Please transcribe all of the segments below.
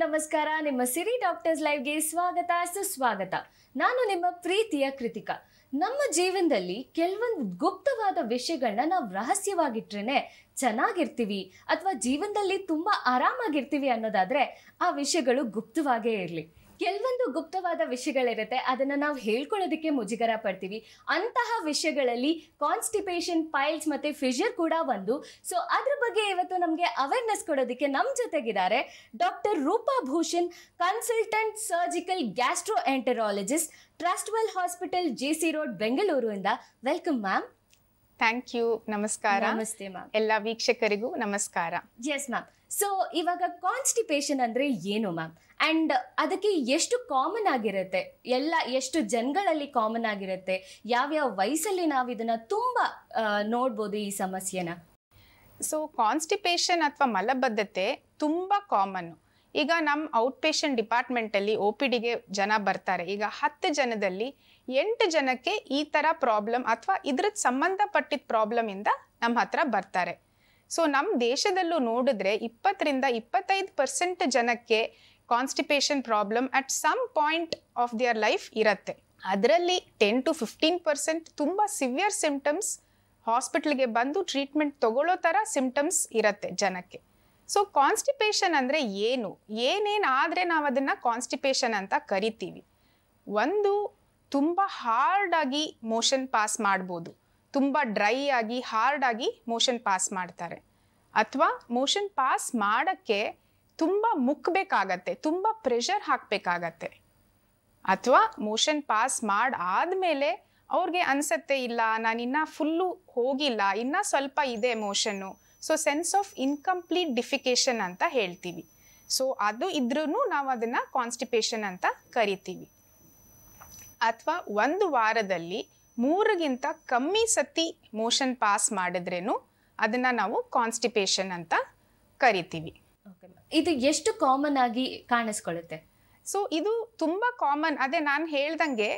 ನಮಸ್ಕಾರ. ನಿಮ್ಮ ಸಿರಿ ಡಾಕ್ಟರ್ಸ್ ಲೈವ್ಗೆ ಸ್ವಾಗತ ಸುಸ್ವಾಗತ. ನಾನು ನಿಮ್ಮ ಪ್ರೀತಿಯ ಕೃತಿಕಾ. ನಮ್ಮ ಜೀವನದಲ್ಲಿ ಕೆಲವೊಂದು ಗುಪ್ತವಾದ ವಿಷಯಗಳನ್ನ ನಾವು ರಹಸ್ಯವಾಗಿಟ್ರೇನೆ ಚೆನ್ನಾಗಿರ್ತೀವಿ ಅಥವಾ ಜೀವನದಲ್ಲಿ ತುಂಬಾ ಆರಾಮಾಗಿರ್ತೀವಿ ಅನ್ನೋದಾದ್ರೆ ಆ ವಿಷಯಗಳು ಗುಪ್ತವಾಗೇ ಇರಲಿ. ಕೆಲವೊಂದು ಗುಪ್ತವಾದ ವಿಷಯಗಳಿರುತ್ತೆ, ಅದನ್ನು ನಾವು ಹೇಳ್ಕೊಳ್ಳೋದಕ್ಕೆ ಮುಜುಗರ ಪಡ್ತೀವಿ. ಅಂತಹ ವಿಷಯಗಳಲ್ಲಿ ಕಾನ್ಸ್ಟಿಪೇಷನ್, ಪೈಲ್ಸ್ ಮತ್ತು ಫಿಷರ್ ಕೂಡ ಒಂದು. ಸೊ ಅದ್ರ ಬಗ್ಗೆ ಇವತ್ತು ನಮಗೆ ಅವೇರ್ನೆಸ್ ಕೊಡೋದಕ್ಕೆ ನಮ್ಮ ಜೊತೆಗಿದ್ದಾರೆ doctor Roopa Bhushan, consultant surgical gastroenterologist, Trustwell hospital, JC road, Bengaluru ಇಂದ. Welcome ma'am. Thank you. ನಮಸ್ಕಾರ. ನಮಸ್ತೆ ಮ್ಯಾಮ್. ಎಲ್ಲ ವೀಕ್ಷಕರಿಗೂ ನಮಸ್ಕಾರ. Yes ma'am. ಸೊ ಇವಾಗ ಕಾನ್ಸ್ಟಿಪೇಷನ್ ಅಂದ್ರೆ ಏನು ಮ್ಯಾಮ್, ಅಂಡ್ ಅದಕ್ಕೆ ಎಷ್ಟು ಕಾಮನ್ ಆಗಿರುತ್ತೆ, ಎಷ್ಟು ಜನಗಳಲ್ಲಿ ಕಾಮನ್ ಆಗಿರುತ್ತೆ, ಯಾವ್ಯಾವ ವಯಸ್ಸಲ್ಲಿ ನಾವು ಇದನ್ನ ತುಂಬಾ ನೋಡ್ಬೋದು ಈ ಸಮಸ್ಯೆನ? ಸೊ ಕಾನ್ಸ್ಟಿಪೇಷನ್ ಅಥವಾ ಮಲಬದ್ಧತೆ ತುಂಬಾ ಕಾಮನ್. ಈಗ ನಮ್ಮ ಔಟ್ ಪೇಷಂಟ್ ಡಿಪಾರ್ಟ್ಮೆಂಟಲ್ಲಿ OPDಗೆ ಜನ ಬರ್ತಾರೆ. ಈಗ 10 ಜನದಲ್ಲಿ 8 ಜನಕ್ಕೆ ಈ ಥರ ಪ್ರಾಬ್ಲಮ್ ಅಥವಾ ಇದ್ರದ್ದು ಸಂಬಂಧಪಟ್ಟಿದ್ದ ಪ್ರಾಬ್ಲಮ್ ಇಂದ ನಮ್ಮ ಹತ್ರ ಬರ್ತಾರೆ. ಸೊ ನಮ್ಮ ದೇಶದಲ್ಲೂ ನೋಡಿದ್ರೆ 20-25% ಜನಕ್ಕೆ constipation problem at some point of their life ಇರುತ್ತೆ. ಅದರಲ್ಲಿ 10-15% ತುಂಬ ಸಿವಿಯರ್ ಸಿಂಪ್ಟಮ್ಸ್, ಹಾಸ್ಪಿಟ್ಲ್ಗೆ ಬಂದು ಟ್ರೀಟ್ಮೆಂಟ್ ತಗೊಳ್ಳೋ ಥರ ಸಿಂಪ್ಟಮ್ಸ್ ಇರುತ್ತೆ ಜನಕ್ಕೆ. ಸೊ ಕಾನ್ಸ್ಟಿಪೇಷನ್ ಅಂದರೆ ಏನೇನು ಆದರೆ ನಾವು ಅದನ್ನು ಕಾನ್ಸ್ಟಿಪೇಷನ್ ಅಂತ ಕರಿತೀವಿ. ಒಂದು, ತುಂಬ ಹಾರ್ಡಾಗಿ ಮೋಷನ್ ಪಾಸ್ ಮಾಡ್ಬೋದು, ತುಂಬ ಡ್ರೈ ಆಗಿ ಹಾರ್ಡಾಗಿ ಮೋಷನ್ ಪಾಸ್ ಮಾಡ್ತಾರೆ. ಅಥವಾ ಮೋಷನ್ ಪಾಸ್ ಮಾಡೋಕ್ಕೆ ತುಂಬ ಮುಕ್ಕಬೇಕಾಗತ್ತೆ, ತುಂಬ ಪ್ರೆಷರ್ ಹಾಕಬೇಕಾಗತ್ತೆ. ಅಥವಾ ಮೋಷನ್ ಪಾಸ್ ಆದಮೇಲೆ ಅವ್ರಿಗೆ ಅನಿಸತ್ತೆ, ಇಲ್ಲ ನಾನಿನ್ನ ಫುಲ್ಲು ಹೋಗಿಲ್ಲ, ಇನ್ನೂ ಸ್ವಲ್ಪ ಇದೆ motion. So sense of incomplete defecation ಅಂತ ಹೇಳ್ತೀವಿ. ಸೊ ಅದು ಇದ್ರೂ ನಾವು ಅದನ್ನು ಕಾನ್ಸ್ಟಿಪೇಷನ್ ಅಂತ ಕರಿತೀವಿ. ಅಥವಾ ಒಂದು ವಾರದಲ್ಲಿ 3ಗಿಂತ ಕಮ್ಮಿ ಸತಿ ಮೋಷನ್ ಪಾಸ್ ಮಾಡಿದ್ರೇನು ಅದನ್ನು ನಾವು ಕಾನ್ಸ್ಟಿಪೇಷನ್ ಅಂತ ಕರಿತೀವಿ. ಇದು ಎಷ್ಟು ಕಾಮನ್ ಆಗಿ ಕಾಣಿಸ್ಕೊಳ್ಳುತ್ತೆ? ಸೊ ಇದು ತುಂಬ ಕಾಮನ್. ಅದೇ ನಾನು ಹೇಳ್ದಂಗೆ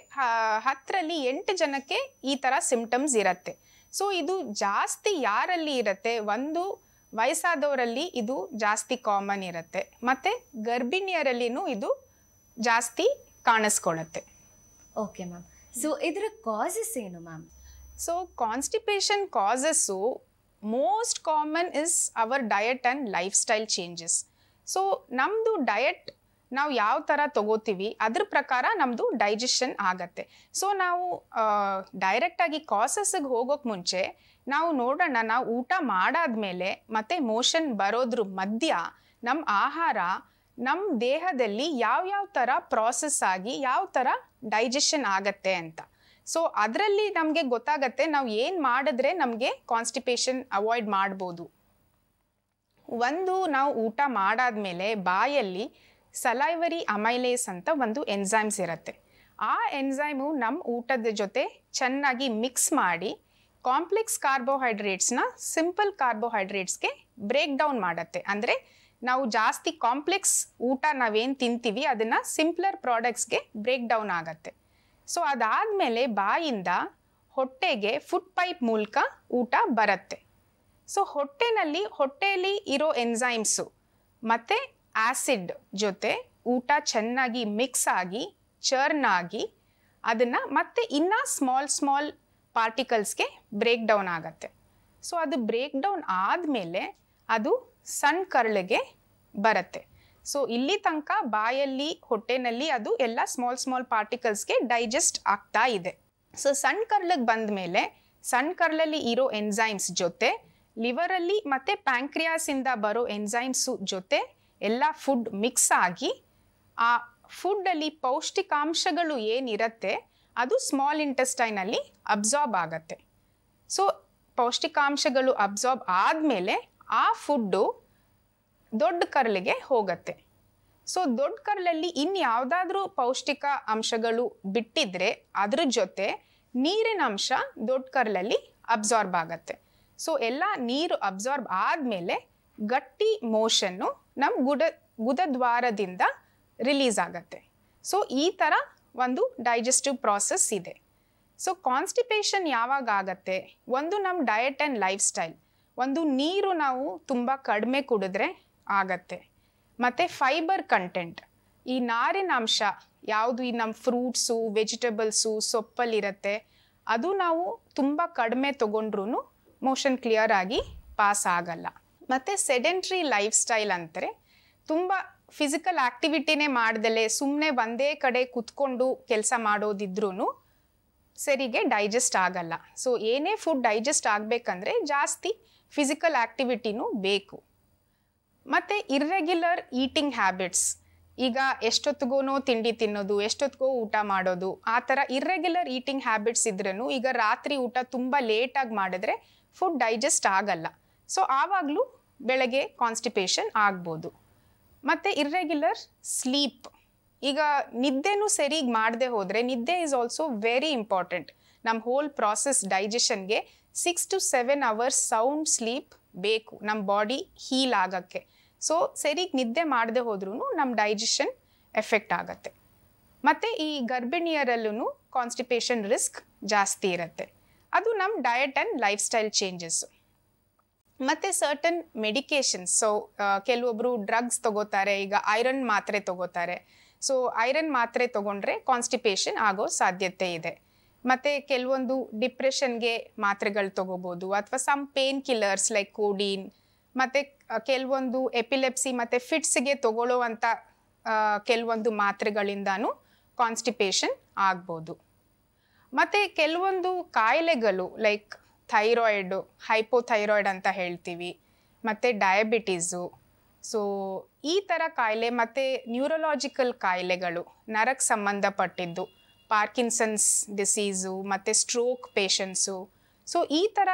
10ರಲ್ಲಿ 8 ಜನಕ್ಕೆ ಈ ಥರ ಸಿಂಪ್ಟಮ್ಸ್ ಇರುತ್ತೆ. ಸೊ ಇದು ಜಾಸ್ತಿ ಯಾರಲ್ಲಿ ಇರುತ್ತೆ? ಒಂದು, ವಯಸ್ಸಾದವರಲ್ಲಿ ಇದು ಜಾಸ್ತಿ ಕಾಮನ್ ಇರುತ್ತೆ, ಮತ್ತು ಗರ್ಭಿಣಿಯರಲ್ಲಿನೂ ಇದು ಜಾಸ್ತಿ ಕಾಣಿಸ್ಕೊಳ್ಳುತ್ತೆ. Okay ma'am. ಸೊ ಇದರ ಕಾಸಸ್ ಏನು ma'am? So constipation causes most common is our diet and lifestyle changes. So ನಮ್ಮದು ಡಯಟ್ ನಾವು ಯಾವ ಥರ ತಗೋತೀವಿ ಅದ್ರ ಪ್ರಕಾರ ನಮ್ಮದು ಡೈಜೆಷನ್ ಆಗತ್ತೆ. ಸೊ ನಾವು ಡೈರೆಕ್ಟಾಗಿ ಕಾಸಸ್ಗೆ ಹೋಗೋಕ್ಕೆ ಮುಂಚೆ ನಾವು ನೋಡೋಣ, ನಾವು ಊಟ ಮಾಡಾದ್ಮೇಲೆ ಮತ್ತು ಮೋಷನ್ ಬರೋದ್ರ ಮಧ್ಯ ನಮ್ಮ ಆಹಾರ ನಮ್ಮ ದೇಹದಲ್ಲಿ ಯಾವ್ಯಾವ ಥರ ಪ್ರಾಸೆಸ್ ಆಗಿ ಯಾವ ಥರ ಡೈಜೆಷನ್ ಆಗತ್ತೆ ಅಂತ. ಸೊ ಅದರಲ್ಲಿ ನಮಗೆ ಗೊತ್ತಾಗತ್ತೆ ನಾವು ಏನು ಮಾಡಿದ್ರೆ ನಮಗೆ ಕಾನ್ಸ್ಟಿಪೇಷನ್ ಅವಾಯ್ಡ್ ಮಾಡ್ಬೋದು. ಒಂದು, ನಾವು ಊಟ ಮಾಡಾದ್ಮೇಲೆ ಬಾಯಲ್ಲಿ ಸಲೈವರಿ ಅಮೈಲೇಸ್ ಅಂತ ಒಂದು ಎನ್ಸೈಮ್ಸ್ ಇರುತ್ತೆ. ಆ ಎನ್ಸೈಮು ನಮ್ಮ ಊಟದ ಜೊತೆ ಚೆನ್ನಾಗಿ ಮಿಕ್ಸ್ ಮಾಡಿ ಕಾಂಪ್ಲೆಕ್ಸ್ ಕಾರ್ಬೋಹೈಡ್ರೇಟ್ಸ್ನ ಸಿಂಪಲ್ ಕಾರ್ಬೋಹೈಡ್ರೇಟ್ಸ್ಗೆ ಬ್ರೇಕ್ ಡೌನ್ ಮಾಡುತ್ತೆ. ಅಂದರೆ ನಾವು ಜಾಸ್ತಿ ಕಾಂಪ್ಲೆಕ್ಸ್ ಊಟ ನಾವೇನು ತಿಂತೀವಿ ಅದನ್ನು ಸಿಂಪ್ಲರ್ ಪ್ರಾಡಕ್ಟ್ಸ್ಗೆ ಬ್ರೇಕ್ ಡೌನ್ ಆಗತ್ತೆ. ಸೊ ಅದಾದಮೇಲೆ ಬಾಯಿಂದ ಹೊಟ್ಟೆಗೆ ಫುಡ್ ಪೈಪ್ ಮೂಲಕ ಊಟ ಬರುತ್ತೆ. ಸೊ ಹೊಟ್ಟೆಯಲ್ಲಿ ಇರೋ ಎನ್ಸೈಮ್ಸು ಮತ್ತು ಆ್ಯಸಿಡ್ ಜೊತೆ ಊಟ ಚೆನ್ನಾಗಿ ಮಿಕ್ಸ್ ಆಗಿ ಚರ್ನ್ ಆಗಿ ಅದನ್ನು ಮತ್ತೆ ಇನ್ನೂ ಸ್ಮಾಲ್ ಪಾರ್ಟಿಕಲ್ಸ್ಗೆ ಬ್ರೇಕ್ ಡೌನ್ ಆಗತ್ತೆ. ಸೊ ಅದು ಬ್ರೇಕ್ ಡೌನ್ ಆದಮೇಲೆ ಅದು ಸಣ್ಣ ಕರಳಿಗೆ ಬರುತ್ತೆ. ಸೊ ಇಲ್ಲಿ ತನಕ ಬಾಯಲ್ಲಿ ಹೊಟ್ಟೆನಲ್ಲಿ ಅದು ಎಲ್ಲ ಸ್ಮಾಲ್ ಪಾರ್ಟಿಕಲ್ಸ್ಗೆ ಡೈಜೆಸ್ಟ್ ಆಗ್ತಾ ಇದೆ. ಸೊ ಸಣ್ಣ ಕರಳಿಗೆ ಬಂದ ಮೇಲೆ ಸಣ್ಣ ಕರಳಲ್ಲಿ ಇರೋ ಎನ್ಸೈಮ್ಸ್ ಜೊತೆ ಲಿವರಲ್ಲಿ ಮತ್ತು ಪ್ಯಾಂಕ್ರಿಯಾಸಿಂದ ಬರೋ ಎನ್ಸೈಮ್ಸು ಜೊತೆ ಎಲ್ಲ ಫುಡ್ ಮಿಕ್ಸ್ ಆಗಿ ಆ ಫುಡ್ಡಲ್ಲಿ ಪೌಷ್ಟಿಕಾಂಶಗಳು ಏನಿರುತ್ತೆ ಅದು ಸ್ಮಾಲ್ ಇಂಟೆಸ್ಟೈನಲ್ಲಿ ಅಬ್ಸಾರ್ಬ್ ಆಗತ್ತೆ. ಸೊ ಪೌಷ್ಟಿಕಾಂಶಗಳು ಅಬ್ಸಾರ್ಬ್ ಆದಮೇಲೆ ಆ ಫುಡ್ಡು ದೊಡ್ಡ ಕರಳಿಗೆ ಹೋಗುತ್ತೆ. ಸೊ ದೊಡ್ಡ ಕರಳಲ್ಲಿ ಇನ್ಯಾವುದಾದ್ರೂ ಪೌಷ್ಟಿಕ ಅಂಶಗಳು ಬಿಟ್ಟಿದ್ರೆ ಅದ್ರ ಜೊತೆ ನೀರಿನ ಅಂಶ ದೊಡ್ಡ ಕರಳಲ್ಲಿ ಅಬ್ಸಾರ್ಬ್ ಆಗತ್ತೆ. ಸೊ ಎಲ್ಲ ನೀರು ಅಬ್ಸಾರ್ಬ್ ಆದಮೇಲೆ ಗಟ್ಟಿ ಮೋಷನ್ನು ನಮ್ಮ ಗುದದ್ವಾರದಿಂದ ರಿಲೀಸ್ ಆಗತ್ತೆ. ಸೊ ಈ ಥರ ಒಂದು ಡೈಜೆಸ್ಟಿವ್ ಪ್ರಾಸೆಸ್ ಇದೆ. ಸೊ ಕಾನ್ಸ್ಟಿಪೇಷನ್ ಯಾವಾಗ ಆಗತ್ತೆ? ಒಂದು ನಮ್ಮ ಡಯಟ್ ಆ್ಯಂಡ್ ಲೈಫ್ ಸ್ಟೈಲ್, ಒಂದು ನೀರು ನಾವು ತುಂಬ ಕಡಿಮೆ ಕುಡಿದ್ರೆ ಆಗತ್ತೆ, ಮತ್ತು ಫೈಬರ್ ಕಂಟೆಂಟ್, ಈ ನಾರಿನ ಅಂಶ ಯಾವುದು ಈ ನಮ್ಮ ಫ್ರೂಟ್ಸು ವೆಜಿಟೇಬಲ್ಸು ಸೊಪ್ಪಲ್ಲಿರುತ್ತೆ ಅದು ನಾವು ತುಂಬ ಕಡಿಮೆ ತೊಗೊಂಡ್ರೂ ಮೋಷನ್ ಕ್ಲಿಯರ್ ಆಗಿ ಪಾಸ್ ಆಗಲ್ಲ. ಮತ್ತು ಸೆಡೆಂಟ್ರಿ ಲೈಫ್ ಸ್ಟೈಲ್ ಅಂತಾರೆ, ತುಂಬ ಫಿಸಿಕಲ್ ಆ್ಯಕ್ಟಿವಿಟಿನೇ ಮಾಡ್ದಲೇ ಸುಮ್ಮನೆ ಒಂದೇ ಕಡೆ ಕುತ್ಕೊಂಡು ಕೆಲಸ ಮಾಡೋದಿದ್ರೂ ಸರಿಗೆ ಡೈಜೆಸ್ಟ್ ಆಗಲ್ಲ. ಸೊ ಏನೇ ಫುಡ್ ಡೈಜೆಸ್ಟ್ ಆಗಬೇಕಂದ್ರೆ ಜಾಸ್ತಿ ಫಿಸಿಕಲ್ ಆ್ಯಕ್ಟಿವಿಟಿನೂ ಬೇಕು. ಮತ್ತು ಇರ್ರೆಗ್ಯುಲರ್ ಈಟಿಂಗ್ ಹ್ಯಾಬಿಟ್ಸ್, ಈಗ ಎಷ್ಟೊತ್ತಿಗೂ ತಿಂಡಿ ತಿನ್ನೋದು, ಎಷ್ಟೊತ್ತಿಗೂ ಊಟ ಮಾಡೋದು, ಆ ಥರ ಇರ್ರೆಗ್ಯುಲರ್ ಈಟಿಂಗ್ ಹ್ಯಾಬಿಟ್ಸ್ ಇದ್ರೂ ಈಗ ರಾತ್ರಿ ಊಟ ತುಂಬ ಲೇಟಾಗಿ ಮಾಡಿದ್ರೆ ಫುಡ್ ಡೈಜೆಸ್ಟ್ ಆಗಲ್ಲ. ಸೊ ಆವಾಗಲೂ ಬೆಳಗ್ಗೆ ಕಾನ್ಸ್ಟಿಪೇಷನ್ ಆಗ್ಬೋದು. ಮತ್ತು ಇರ್ರೆಗ್ಯುಲರ್ ಸ್ಲೀಪ್, ಈಗ ನಿದ್ದೆನೂ ಸರಿಗೆ ಮಾಡದೆ ಹೋದರೆ, ನಿದ್ದೆ ಈಸ್ ಆಲ್ಸೋ ವೆರಿ ಇಂಪಾರ್ಟೆಂಟ್ ನಮ್ಮ ಹೋಲ್ ಪ್ರಾಸೆಸ್ ಡೈಜೆಷನ್ಗೆ. 6 to 7 hours ಸೌಂಡ್ ಸ್ಲೀಪ್ ಬೇಕು ನಮ್ಮ ಬಾಡಿ ಹೀಲ್ ಆಗೋಕ್ಕೆ. ಸೊ ಸರಿಗೆ ನಿದ್ದೆ ಮಾಡದೆ ಹೋದ್ರೂ ನಮ್ಮ ಡೈಜೆಷನ್ ಎಫೆಕ್ಟ್ ಆಗುತ್ತೆ. ಮತ್ತು ಈ ಗರ್ಭಿಣಿಯರಲ್ಲೂ ಕಾನ್ಸ್ಟಿಪೇಷನ್ ರಿಸ್ಕ್ ಜಾಸ್ತಿ ಇರುತ್ತೆ. ಅದು ನಮ್ಮ diet and life style changes. ಮತ್ತು ಸರ್ಟನ್ ಮೆಡಿಕೇಶನ್ಸ್, ಸೊ ಕೆಲವೊಬ್ಬರು ಡ್ರಗ್ಸ್ ತಗೋತಾರೆ, ಈಗ ಐರನ್ ಮಾತ್ರೆ ತಗೋತಾರೆ. ಸೊ ಐರನ್ ಮಾತ್ರೆ ತಗೊಂಡ್ರೆ ಕಾನ್ಸ್ಟಿಪೇಷನ್ ಆಗೋ ಸಾಧ್ಯತೆ ಇದೆ. ಮತ್ತು ಕೆಲವೊಂದು ಡಿಪ್ರೆಷನ್ಗೆ ಮಾತ್ರೆಗಳು ತಗೋಬೋದು, ಅಥವಾ ಸಮ್ ಪೇನ್ ಕಿಲ್ಲರ್ಸ್ ಲೈಕ್ ಕೋಡೀನ್, ಮತ್ತು ಕೆಲವೊಂದು ಎಪಿಲೆಪ್ಸಿ ಮತ್ತು ಫಿಟ್ಸ್ಗೆ ತಗೊಳ್ಳೋ ಅಂಥ ಕೆಲವೊಂದು ಮಾತ್ರೆಗಳಿಂದನೂ ಕಾನ್ಸ್ಟಿಪೇಷನ್ ಆಗ್ಬೋದು. ಮತ್ತು ಕೆಲವೊಂದು ಕಾಯಿಲೆಗಳು ಲೈಕ್ ಥೈರಾಯ್ಡು, ಹೈಪೋಥೈರಾಯ್ಡ್ ಅಂತ ಹೇಳ್ತೀವಿ, ಮತ್ತು ಡಯಾಬಿಟೀಸು, ಸೊ ಈ ಥರ ಕಾಯಿಲೆ, ಮತ್ತು ನ್ಯೂರಲಾಜಿಕಲ್ ಕಾಯಿಲೆಗಳು, ನರಕ್ಕೆ ಸಂಬಂಧಪಟ್ಟಿದ್ದು, ಪಾರ್ಕಿನ್ಸನ್ಸ್ ಡಿಸೀಸು, ಮತ್ತು ಸ್ಟ್ರೋಕ್ ಪೇಷಂಟ್ಸು, ಸೊ ಈ ಥರ